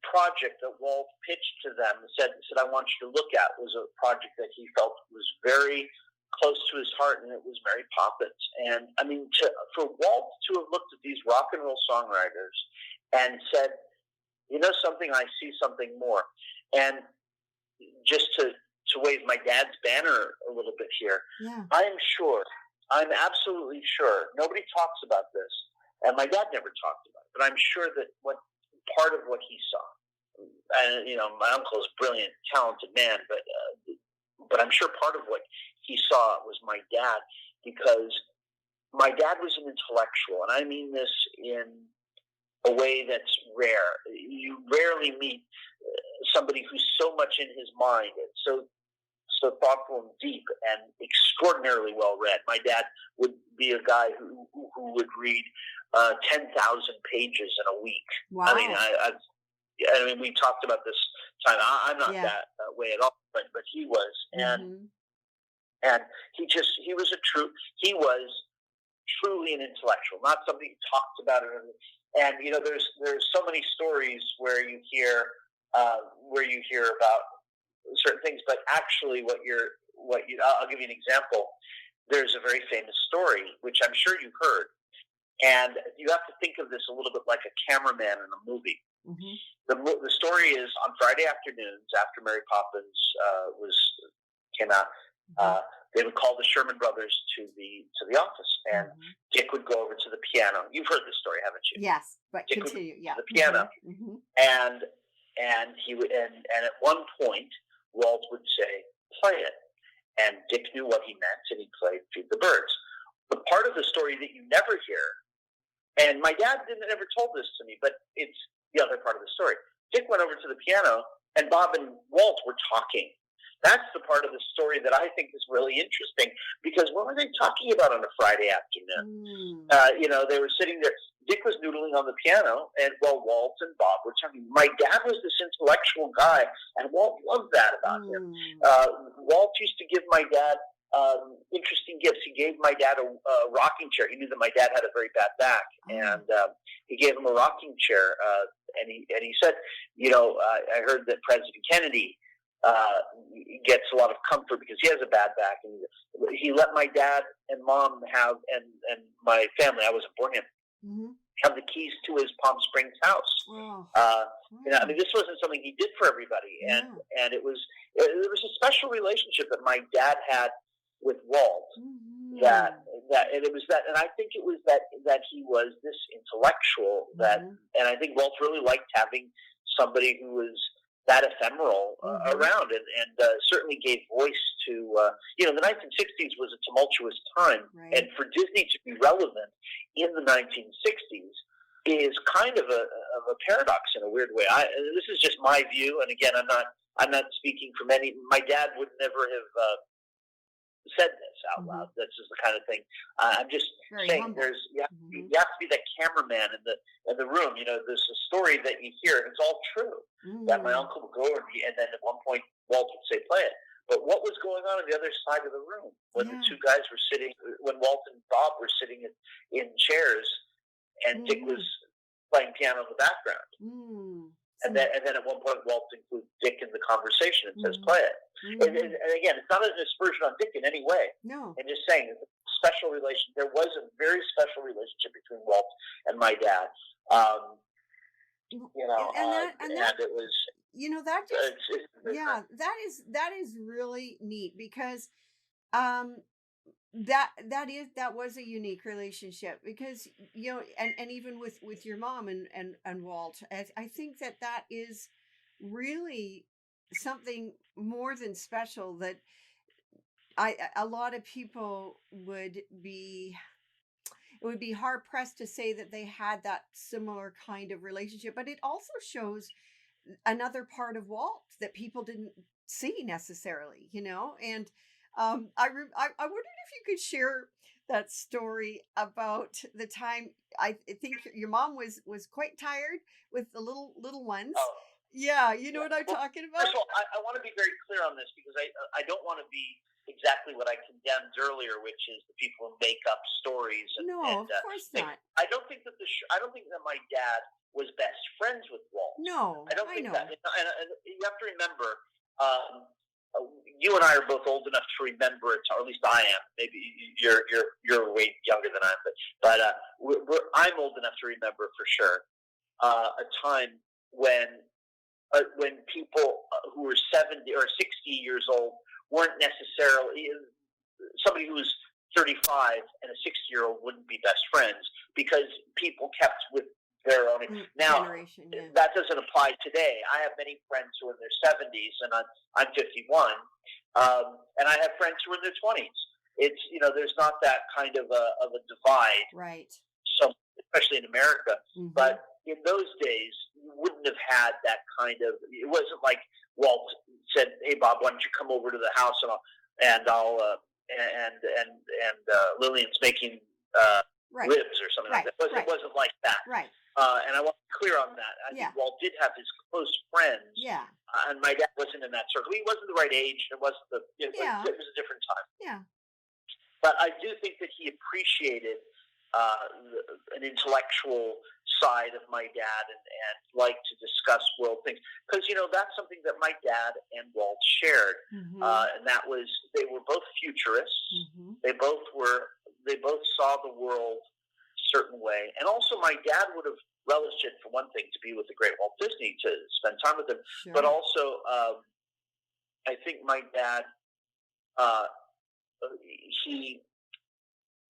project that Walt pitched to them and said, I want you to look at, was a project that he felt was very close to his heart, and it was Mary Poppins. And I mean, for Walt to have looked at these rock and roll songwriters and said, you know something, I see something more. And just to wave my dad's banner a little bit here, Yeah. I'm absolutely sure, nobody talks about this, and my dad never talked about it, but I'm sure that part of what he saw, and my uncle is a brilliant, talented man, but I'm sure part of what he saw was my dad, because my dad was an intellectual, and I mean this in a way that's rare. You rarely meet somebody who's so much in his mind and so thoughtful and deep and extraordinarily well read. My dad would be a guy who would read 10,000 pages in a week. Wow. I mean, we talked about this time. I'm not that way at all, but he was, and he was truly an intellectual, not somebody who talked about it. And there's so many stories where you hear about certain things, but actually, I'll give you an example. There's a very famous story which I'm sure you've heard, and you have to think of this a little bit like a cameraman in a movie. Mm-hmm. The story is on Friday afternoons after Mary Poppins came out. They would call the Sherman brothers to the office, and Dick would go over to the piano. You've heard this story, haven't you? Yes, but Dick continue. Would the piano, and he would, and at one point, Walt would say, "Play it," and Dick knew what he meant, and he played "Feed the Birds." The part of the story that you never hear, and my dad never told this to me, but it's the other part of the story. Dick went over to the piano, and Bob and Walt were talking. That's the part of the story that I think is really interesting, because what were they talking about on a Friday afternoon? They were sitting there. Dick was noodling on the piano, and Walt and Bob were talking. My dad was this intellectual guy, and Walt loved that about him. Walt used to give my dad interesting gifts. He gave my dad a rocking chair. He knew that my dad had a very bad back, and he gave him a rocking chair. And he said, I heard that President Kennedy gets a lot of comfort because he has a bad back, and he let my dad and mom have, and my family, I wasn't born yet, have the keys to his Palm Springs house. This wasn't something he did for everybody, and it was a special relationship that my dad had with Walt. And it was that, and I think it was that he was this intellectual and I think Walt really liked having somebody who was that ephemeral around, and certainly gave voice to, the 1960s was a tumultuous time, and for Disney to be relevant in the 1960s is kind of a paradox in a weird way. This is just my view, and again, I'm not speaking from any. My dad would never have said this out loud. This is the kind of thing. I'm just saying, you have to be that cameraman in the room. There's a story that you hear, and it's all true. That my uncle would go over, and then at one point Walt would say, "Play it." But what was going on the other side of the room when the two guys were sitting, when Walt and Bob were sitting in chairs, and Dick was playing piano in the background? And then at one point, Walt includes Dick in the conversation and says, "Play it." And again, it's not an aspersion on Dick in any way. No. And just saying, it's a special relation. There was a very special relationship between Walt and my dad. And it was. That is really neat, because that was a unique relationship, because and even with your mom and Walt, I think that is really something more than special, that a lot of people would be hard pressed to say that they had that similar kind of relationship. But it also shows another part of Walt that people didn't see necessarily, and I wondered if you could share that story about the time. I think your mom was quite tired with the little ones. Yeah, you know what I'm talking about? First of all, I want to be very clear on this, because I don't want to be exactly what I condemned earlier, which is the people who make up stories. Of course not. I don't think that my dad was best friends with Walt. No, I don't think that. And you have to remember, you and I are both old enough to remember it, or at least I am. Maybe you're way younger than I am, but I'm old enough to remember for sure a time when people who were 70 or 60 years old weren't necessarily, somebody who was 35 and a 60-year-old wouldn't be best friends, because people kept with their own. Now, generation. Yeah. that doesn't apply today. I have many friends who are in their 70s, and I'm 51, and I have friends who are in their 20s. It's there's not that kind of a divide, Right. so especially in America. Mm-hmm. But in those days, you wouldn't have had that kind of. It wasn't like Walt said, "Hey, Bob, why don't you come over to the house and I'll Lillian's making Right. ribs or something Right. like that." It wasn't like that. Right. And I want to be clear on that. I think Walt did have his close friends. Yeah. And my dad wasn't in that circle. He wasn't the right age. It wasn't it was a different time. Yeah. But I do think that he appreciated an intellectual side of my dad and liked to discuss world things. Because, that's something that my dad and Walt shared. Mm-hmm. And that was, they were both futurists. Mm-hmm. They both saw the world a certain way. And also my dad would have relished it, for one thing, to be with the great Walt Disney, to spend time with him. Sure. But also, I think my dad,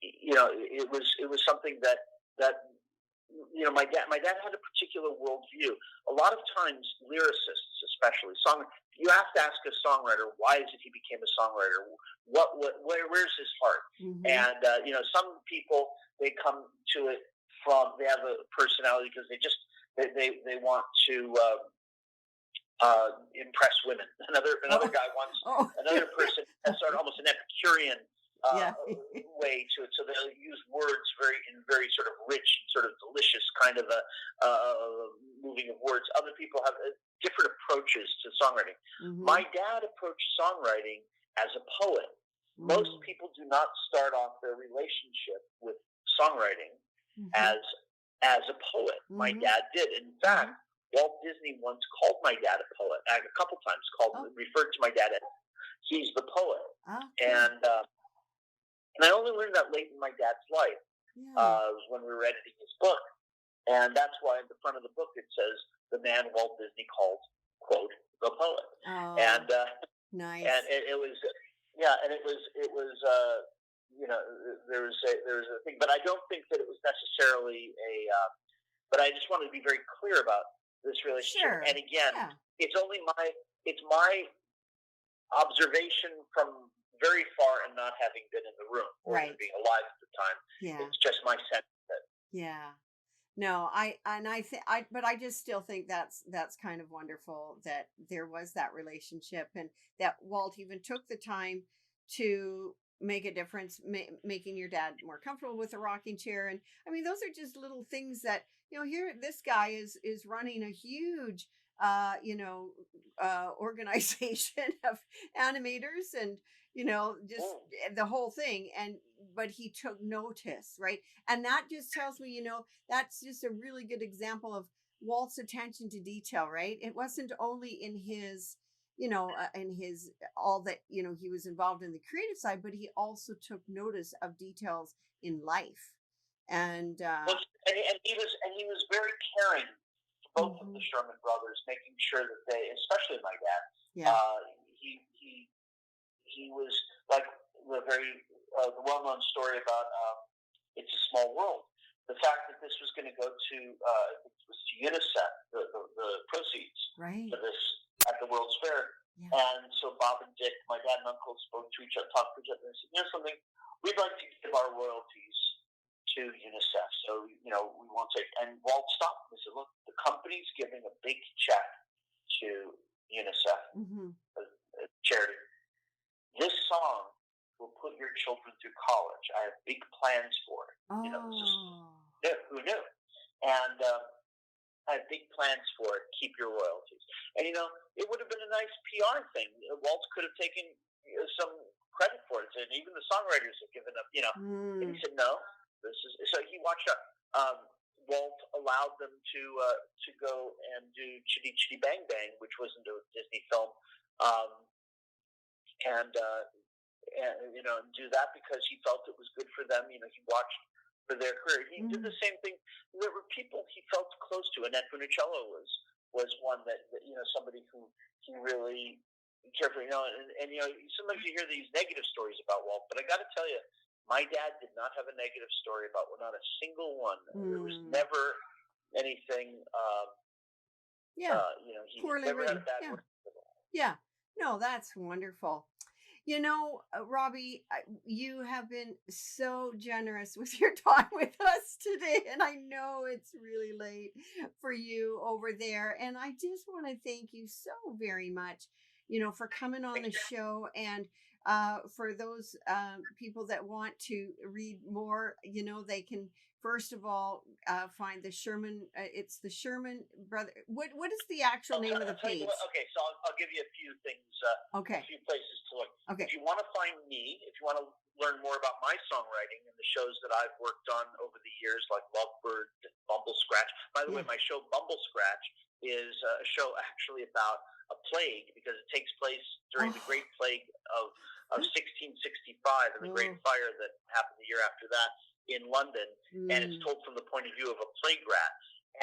it was something that my dad had a particular worldview. A lot of times, lyricists, especially you have to ask a songwriter, why is it he became a songwriter? Where's his heart? Mm-hmm. And some people, they come to it they have a personality because they want to impress women. Another guy wants another person has sort of almost an Epicurean way to it. So they'll use words in very sort of rich, sort of delicious kind of a moving of words. Other people have different approaches to songwriting. Mm-hmm. My dad approached songwriting as a poet. Mm-hmm. Most people do not start off their relationship with songwriting as a poet. Mm-hmm. My dad did. In fact, Walt Disney once called my dad a poet. A couple times referred to my dad as he's the poet. And I only learned that late in my dad's life. When we were editing his book. And that's why in the front of the book it says the man Walt Disney called, quote, the poet. Oh, and nice. And it was there was a thing, but I don't think that it was necessarily but I just wanted to be very clear about this relationship. Sure. And again, it's my observation from very far and not having been in the room or being alive at the time. Yeah. It's just my sense of it. Yeah. No, but I just still think that's kind of wonderful that there was that relationship and that Walt even took the time to make a difference, making your dad more comfortable with a rocking chair. And I mean, those are just little things that, here, this guy is running a huge, organization of animators and, just the whole thing. But he took notice, right? And that just tells me, that's just a really good example of Walt's attention to detail, right? It wasn't only in his, all that, he was involved in the creative side, but he also took notice of details in life. And he was very caring for both of the Sherman brothers, making sure that they, especially my dad, he was like the well-known story about It's a Small World. The fact that this was going to go to UNICEF, the proceeds for this at the World's Fair. Yeah. And so Bob and Dick, my dad and uncle, talked to each other and said, something, we'd like to give our royalties to UNICEF. So, we won't take, and Walt stopped and said, look, the company's giving a big check to UNICEF, a charity. This song will put your children through college. I have big plans for it. Who knew? And I have big plans for it. Keep your royalties. And, it would have been a nice PR thing. Walt could have taken some credit for it. And even the songwriters have given up, And he said, no, this is, so he watched out. Walt allowed them to go and do Chitty Chitty Bang Bang, which wasn't a Disney film. And do that because he felt it was good for them. He watched for their career. He did the same thing. There were people he felt close to. Annette Funicello was one that somebody who he really cared for. And sometimes you hear these negative stories about Walt, but I got to tell you, my dad did not have a negative story about not a single one. There was never anything. Yeah. He's Poorly never had a written. bad Yeah. word. Yeah. No, that's wonderful. Robbie, you have been so generous with your time with us today. And I know it's really late for you over there. And I just want to thank you so very much, for coming on the show. And for those people that want to read more, they can, first of all, find the Sherman. It's the Sherman brother. What is the actual name of the page? Okay, so I'll give you a few things, Okay. a few places to look. Okay. If you want to find me, if you want to learn more about my songwriting and the shows that I've worked on over the years, like Lovebird, Bumble Scratch. By the way, my show Bumble Scratch is a show actually about a plague, because it takes place during the Great Plague of 1665 and the Great Fire that happened the year after that in London, and it's told from the point of view of a plague rat.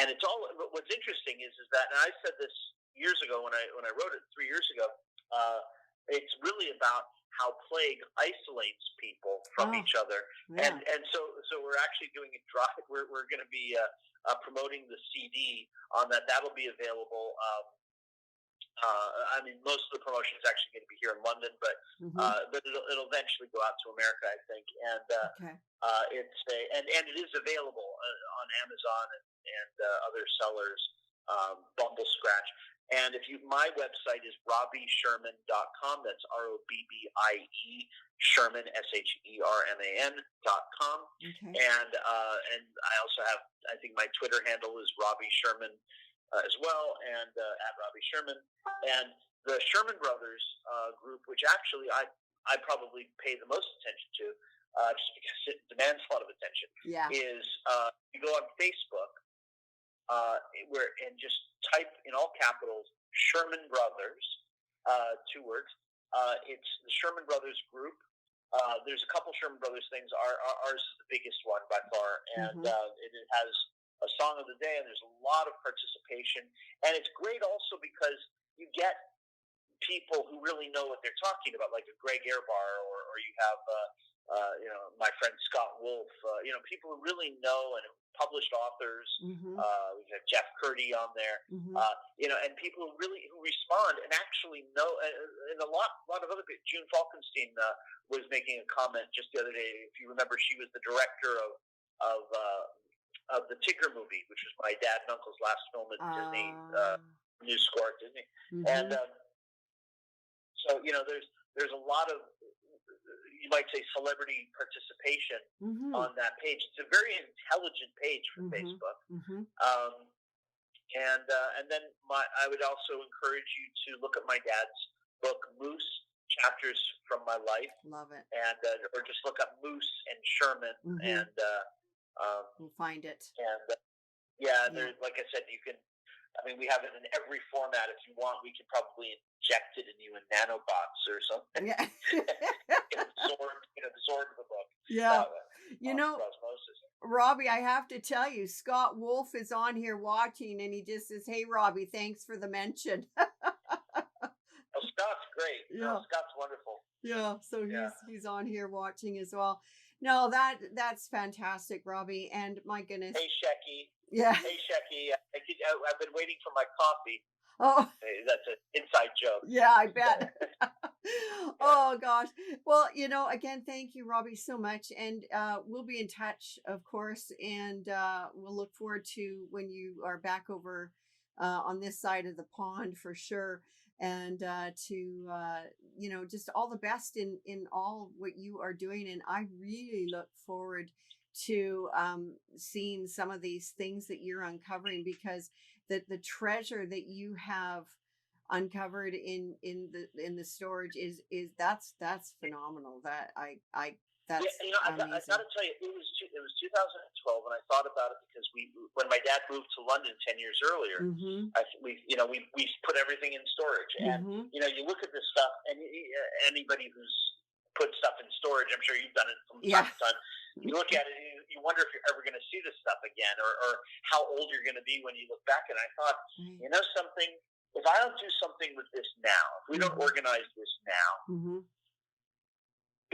And it's all. What's interesting is that, and I said this years ago when I wrote it 3 years ago. It's really about how plague isolates people from each other, and so we're actually doing a drive. We're going to be promoting the CD on that. That'll be available. Most of the promotion is actually going to be here in London, but it'll eventually go out to America, I think. And it is available on Amazon and other sellers. Bumble Scratch. And my website is robbiesherman.com. That's ROBBIE Sherman SHERMAN.com. Okay. And I also have, I think my Twitter handle is Robbie Sherman as well, and at Robbie Sherman. And the Sherman Brothers group, which actually I probably pay the most attention to, just because it demands a lot of attention, is you go on Facebook, and just type in all capitals Sherman Brothers, 2 words. It's the Sherman Brothers group. There's a couple Sherman Brothers things. Ours is the biggest one by far, and it has a song of the day, and there's a lot of participation. And it's great also because you get people who really know what they're talking about, like a Greg Ehrbar, or you have my friend Scott Wolf, people who really know, and published authors. We have Jeff Curdy on there, and people who respond and actually know, and a lot of other people. June Falkenstein was making a comment just the other day. If you remember, she was the director of the Tigger movie, which was my dad and uncle's last film at Disney, new score at Disney. And so there's a lot of, you might say, celebrity participation on that page. It's a very intelligent page for Facebook. And then I would also encourage you to look at my dad's book, Moose: Chapters from My Life. Love it. And or just look up Moose and Sherman, and we'll find it. And like I said, you can. We have it in every format. If you want, we can probably inject it in you in nanobots or something. Yeah. Absorb the book. Yeah. Osmosis. Robbie, I have to tell you, Scott Wolf is on here watching, and he just says, "Hey, Robbie, thanks for the mention." Scott's great. Yeah. Scott's wonderful. Yeah. So he's on here watching as well. No, that's fantastic, Robbie. And my goodness. Hey, Shecky. Yeah. Hey, Shecky. I've been waiting for my coffee. Oh, that's an inside joke. Yeah, I bet. Oh gosh. Well, again, thank you, Robbie, so much, and we'll be in touch, of course, and we'll look forward to when you are back over on this side of the pond for sure, and to just all the best in all what you are doing, and I really look forward to seeing some of these things that you're uncovering, because the treasure that you have uncovered in the storage is that's phenomenal. That's amazing. I got to tell you, it was 2012, and I thought about it because when my dad moved to London 10 years earlier, we put everything in storage, and you look at this stuff, and anybody who's put stuff in storage, I'm sure you've done it from time to time. You look at it, and you wonder if you're ever going to see this stuff again, or how old you're going to be when you look back. And I thought, something, if I don't do something with this now, if we don't organize this now,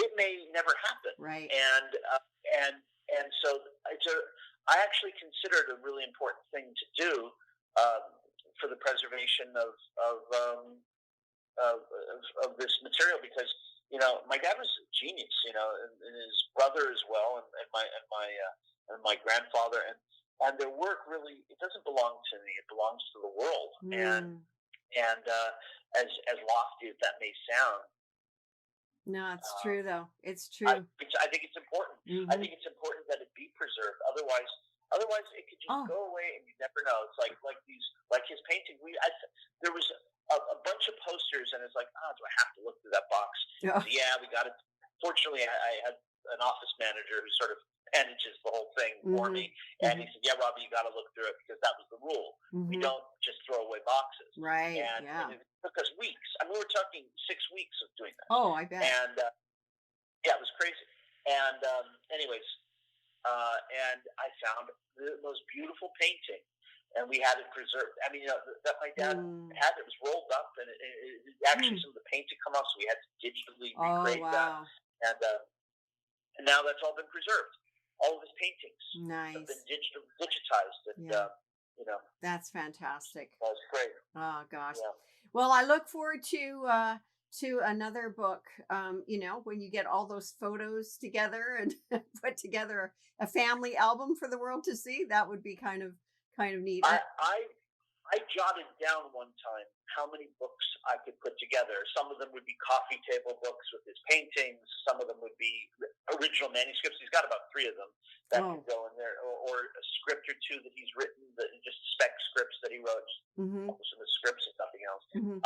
it may never happen. Right. And so I actually consider it a really important thing to do um, for the preservation of this material, because my dad was a genius, and his brother as well, and my grandfather, and their work really, it doesn't belong to me, it belongs to the world. Mm. And as lofty as that may sound, No, it's um, true though. It's true. I think it's important. I Hmm. think it's important that it be preserved. Otherwise, it could just Oh, go away, and you never know. It's like these, like his painting. There was a bunch of posters, and it's like, do I have to look through that box? yeah. So, yeah, we got it. Fortunately, I had an office manager who sort of manages the whole thing for Hmm. me, and he said, "Yeah, Robbie, you got to look through it, because that was the rule. We Hmm. don't just throw away boxes." Right. And Yeah. it took us weeks. I mean, we were talking 6 weeks of doing that, Oh, I bet. and yeah, it was crazy. And anyways, and I found the most beautiful painting, and we had it preserved. I mean, that my dad Mm. had, it was rolled up, and actually Mm. some of the paint had come off, so we had to digitally Oh, recreate that. wow. And now that's all been preserved. All of his paintings have been Nice. digitized, and Yeah. you know, That's fantastic. that's great. Oh gosh. Yeah. Well, I look forward to another book. When you get all those photos together and put together a family album for the world to see, that would be kind of neat. I, I I jotted down one time how many books I could put together. Some of them would be coffee table books with his paintings. Some of them would be original manuscripts. He's got about 3 of them that could Oh. go in there, or a script or 2 that he's written, that just spec scripts that he wrote, just Mhm. publish them as scripts, if nothing else. Mhm.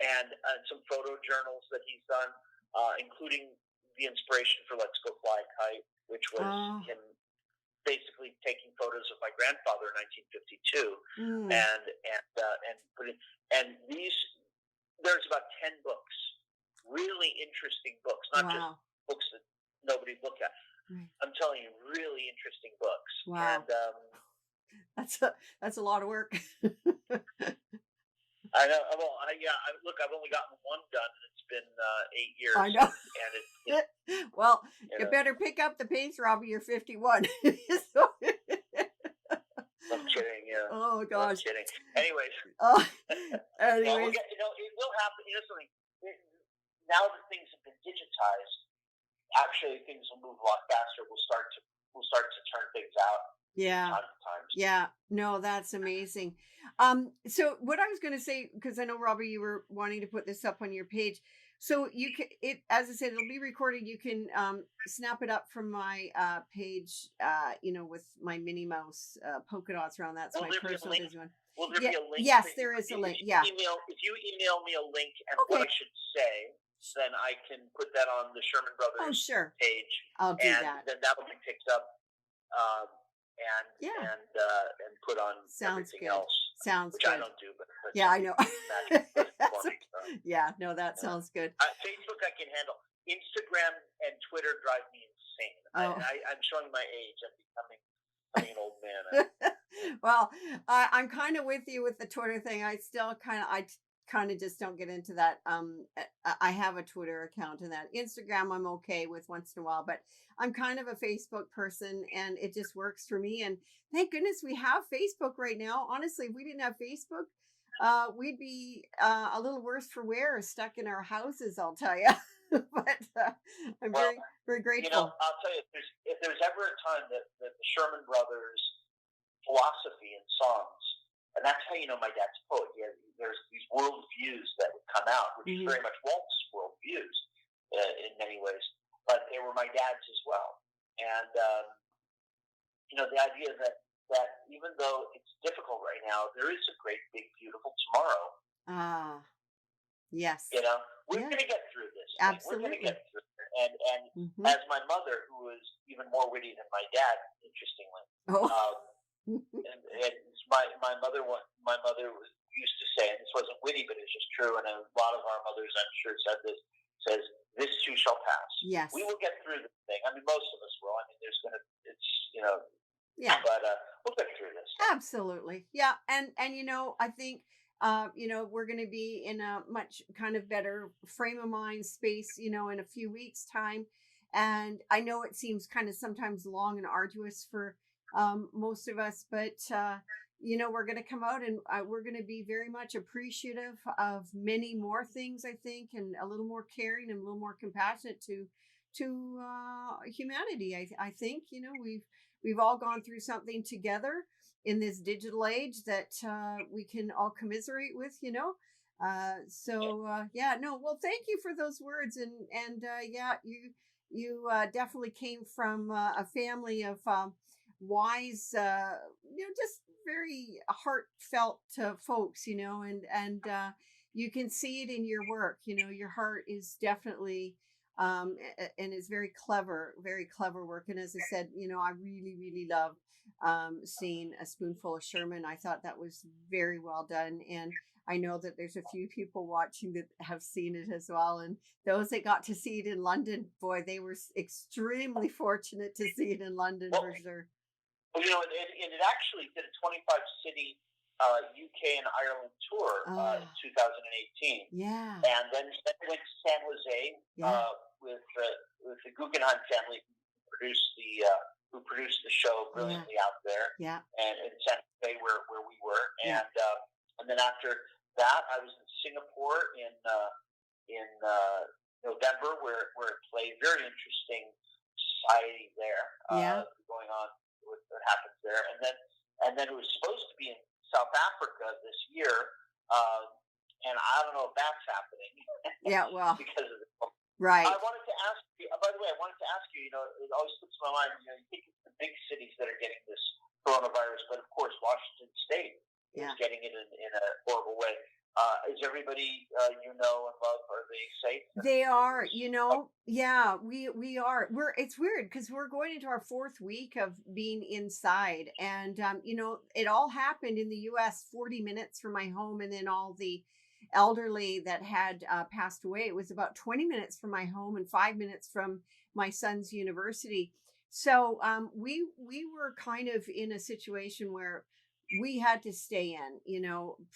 And some photo journals that he's done, including the inspiration for "Let's Go Fly a Kite," which was Oh. him basically taking photos of my grandfather in 1952, Mm. and putting, and these, there's about 10 books, really interesting books, not just Wow. books that nobody look at. Right. I'm telling you, really interesting books. Wow. And That's a lot of work. I know. Well, look, I've only gotten one done, and it's been 8 years, I know. and Well, you you know, better pick up the pace, Robbie. You're 51. So- I'm kidding. Yeah, oh I'm gosh. kidding. Anyways, Oh, well, anyways. it will happen. Something. Now that things have been digitized, actually things will move a lot faster. We'll start to turn things out from Yeah. time to time. Yeah. No, that's amazing. So what I was going to say, because I know Robbie, you were wanting to put this up on your page. So you can, as I said, it'll be recorded. You can snap it up from my page, with my Minnie Mouse polka dots around. That's Will my there be a personal link? Disney one. Will there Yeah. be a link? Yes, there is a link. Yeah. If you email me a link and what Okay. I should say, then I can put that on the Sherman Oh, Brothers sure. page, I'll do and that. then that will be picked up, um, Yeah. and put on Sounds everything good. else, Sounds which I good. don't do, but Yeah, I know. magic does it That's for me. So, okay. Yeah. No, that yeah. sounds good. Facebook I can handle. Instagram and Twitter drive me insane. Oh. I'm showing my age. I'm becoming an old man. Well, I'm kind of with you with the Twitter thing. I kind of just don't get into that. I have a Twitter account, and that Instagram I'm okay with once in a while, but I'm kind of a Facebook person, and it just works for me. And thank goodness we have Facebook right now. Honestly, if we didn't have Facebook, we'd be a little worse for wear, stuck in our houses. I'll tell you. But I'm Well, very grateful. I'll tell you, if there's ever a time that the Sherman Brothers philosophy and songs, and that's how you know my dad's a poet. There's these world views that would come out, which is Hmm. very much Walt's world views in many ways, but they were my dad's as well. And the idea that even though it's difficult right now, there is a great, big, beautiful tomorrow. Ah, yes. We're Yeah, going to get through this thing. We're going to absolutely. get through it. And Hmm. as my mother, who was even more witty than my dad, interestingly, Oh. um, and my mother used to say, and this wasn't witty, but it's just true, and a lot of our mothers, I'm sure, said this, says, "This too shall pass." Yes. We will get through this thing. I mean, most of us will. I mean, Yeah, but we'll get through this. absolutely. Yeah. And I think we're going to be in a much kind of better frame of mind space, in a few weeks time. And I know it seems kind of sometimes long and arduous for most of us, but we're going to come out and we're going to be very much appreciative of many more things, I think, and a little more caring and a little more compassionate to humanity. I think we've all gone through something together in this digital age that we can all commiserate with. Yeah, no, well, thank you for those words, and yeah, you definitely came from a family of wise, just very heartfelt folks, and you can see it in your work. Your heart is definitely and is very clever work. And as I said, I really, really love seeing A Spoonful of Sherman. I thought that was very well done, and I know that there's a few people watching that have seen it as well. And those that got to see it in London, boy, they were extremely fortunate to see it in London for sure. Well, and it actually did a 25-city UK and Ireland tour in 2018. Yeah. And then it went to San Jose with the Guggenheim family who produced the show brilliantly out there. Yeah. And in San Jose where we were. And then after that, I was in Singapore in November where it played. Very interesting society there going on with what happens there. And then it was supposed to be in South Africa this year, and I don't know if that's happening. Yeah, well, because of the right. I wanted to ask you. By the way, I wanted to ask you. It always slips my mind. You think it's the big cities that are getting this coronavirus, but of course, Washington State is getting it in a horrible way. Is everybody and love, are they safe? They are, yeah, we are. It's weird because we're going into our fourth week of being inside, and it all happened in the US 40 minutes from my home, and then all the elderly that had passed away, it was about 20 minutes from my home and 5 minutes from my son's university. So we were kind of in a situation where we had to stay in,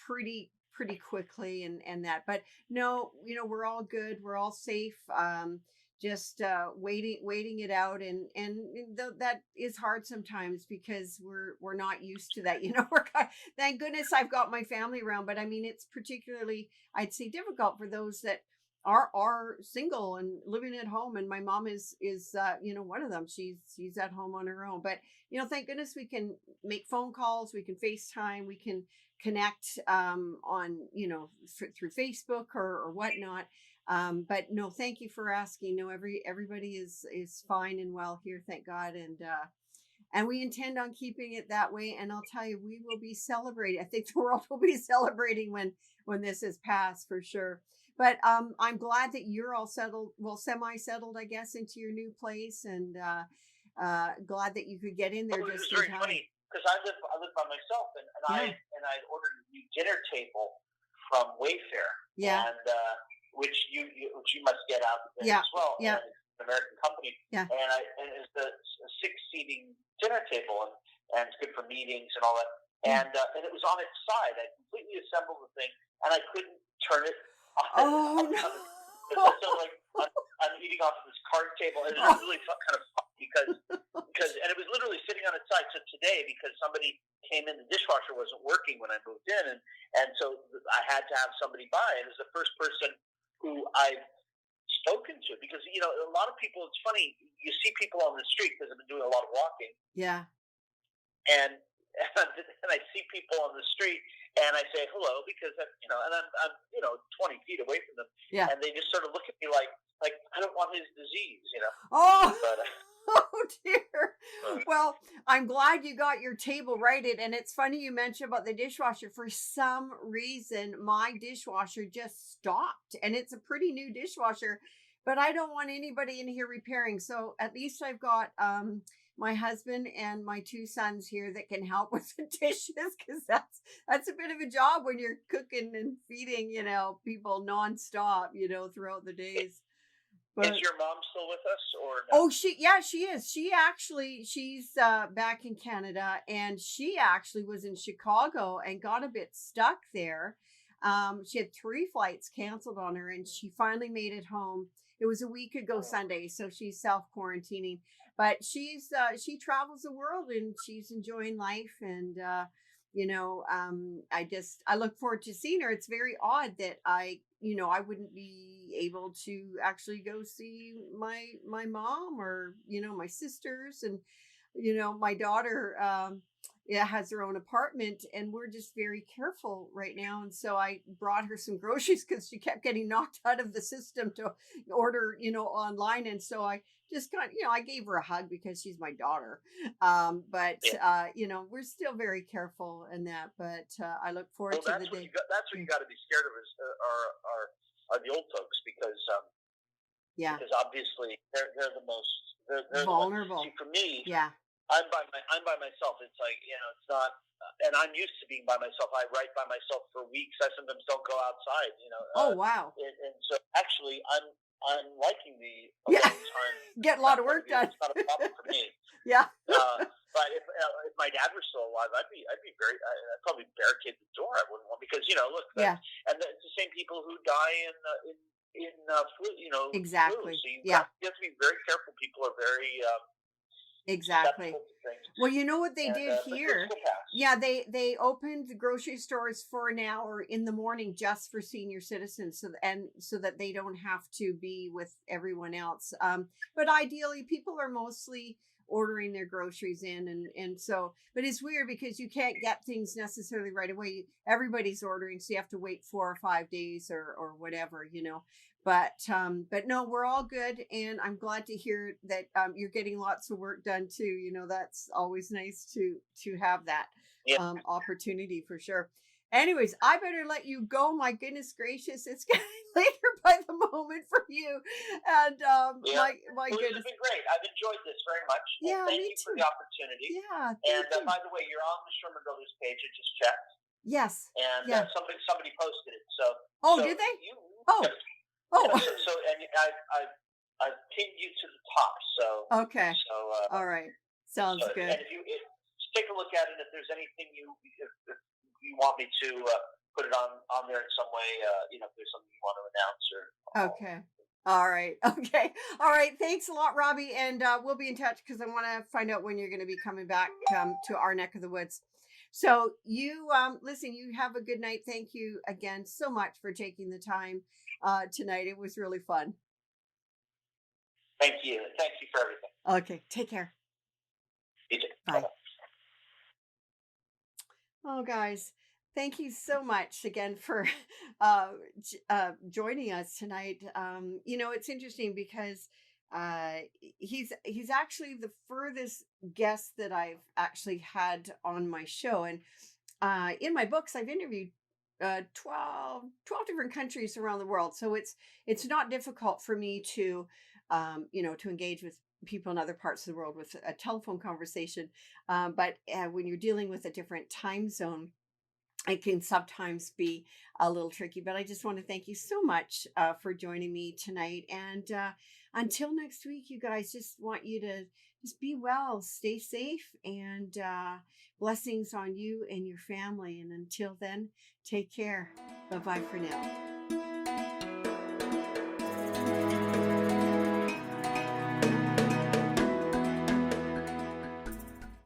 pretty quickly and that, but no, we're all good, we're all safe, just waiting it out, and that is hard sometimes because we're not used to that. Thank goodness I've got my family around, but I mean, it's particularly, I'd say, difficult for those that are single and living at home, and my mom is one of them. She's at home on her own, but thank goodness we can make phone calls, we can FaceTime, we can connect on through Facebook or whatnot. But no, thank you for asking. No, everybody is fine and well here, thank God, and we intend on keeping it that way. And I'll tell you, we will be celebrating. I think the world will be celebrating when this is passed, for sure. But I'm glad that you're all settled, well, semi-settled, I guess, into your new place, and glad that you could get in there just in time. It was very funny because I live by myself, and I ordered a new dinner table from Wayfair, and which you must get out there as well. Yeah. And it's an American company, and it's a 6-seating dinner table, and it's good for meetings and all that. And it was on its side. I completely assembled the thing, and I couldn't turn it. Oh no! So like I'm eating off of this card table, and it was really kind of fun because and it was literally sitting on its side. So today, because somebody came in, the dishwasher wasn't working when I moved in, and so I had to have somebody by. It was the first person who I've spoken to, because a lot of people. It's funny, you see people on the street because I've been doing a lot of walking. Yeah. And I see people on the street, and I say hello because and I'm 20 feet away from them, and they just sort of look at me like I don't want his disease, Oh, but, oh dear. Well, I'm glad you got your table righted, and it's funny you mentioned about the dishwasher. For some reason, my dishwasher just stopped, and it's a pretty new dishwasher, but I don't want anybody in here repairing. So at least I've got my husband and my 2 sons here that can help with the dishes, because that's a bit of a job when you're cooking and feeding people nonstop throughout the days. But, is your mom still with us, or no? Oh, she is. She's back in Canada, and she actually was in Chicago and got a bit stuck there. She had 3 flights canceled on her, and she finally made it home. It was a week ago Sunday, so she's self-quarantining. but she travels the world and she's enjoying life. And I look forward to seeing her. It's very odd that I wouldn't be able to actually go see my mom, or my sisters. And my daughter, yeah, has her own apartment, and we're just very careful right now. And so I brought her some groceries because she kept getting knocked out of the system to order, online. And so I just I gave her a hug because she's my daughter. But Yeah. we're still very careful in that. But I look forward Well, to the day. that's what Yeah. you got to be scared of is are the old folks Yeah. because obviously they're the most they're the ones. Vulnerable. See, for me, Yeah. I'm by myself. It's like it's not, and I'm used to being by myself. I write by myself for weeks. I sometimes don't go outside. Oh, wow. And so actually, I'm liking the Yeah. alone time. Get a lot of work done. It's not a problem for me. Yeah. But if my dad were still alive, I'd I'd probably barricade the door. I wouldn't want, because look, Yeah. and it's the same people who die in flu. Exactly. Flu. So you Yeah. have to be very careful. People are very Exactly. susceptible to things. Well, you know what they And did but this here? will pass. Yeah, they opened the grocery stores for an hour in the morning just for senior citizens, so that they don't have to be with everyone else. But ideally, people are mostly ordering their groceries in, and so. But it's weird because you can't get things necessarily right away. Everybody's ordering, so you have to wait 4 or 5 days or whatever. But no, we're all good, and I'm glad to hear that you're getting lots of work done too. That's always nice to have that Yeah. opportunity for sure. Anyways, I better let you go. My goodness gracious, it's getting later by the moment for you, and Yeah. my Well, this goodness, has been great. I've enjoyed this very much. yeah, Thank me you for too. the opportunity. Yeah, And thank you. by the way, you're on the Sherman Brothers page. I just checked, Yes, and yeah. somebody posted it. So Oh, so did they? you Oh, oh, so and I pinned you to the top. So okay, all right, sounds and good. just take a look at it. If there's anything if you want me to put it on there in some way, if there's something you want to announce or. Okay. All right. Okay. All right. Thanks a lot, Robbie. And we'll be in touch because I want to find out when you're going to be coming back to our neck of the woods. So you listen, you have a good night. Thank you again so much for taking the time tonight. It was really fun. Thank you. Thank you for everything. Okay. Take care. You too. Bye. Oh, guys, thank you so much again for joining us tonight. It's interesting because he's actually the furthest guest that I've actually had on my show. And in my books, I've interviewed 12 different countries around the world. So it's not difficult for me to, to engage with people in other parts of the world with a telephone conversation. But when you're dealing with a different time zone, it can sometimes be a little tricky. But I just want to thank you so much for joining me tonight. And until next week, you guys, just want you to just be well, stay safe, and blessings on you and your family. And until then, take care. Bye bye for now.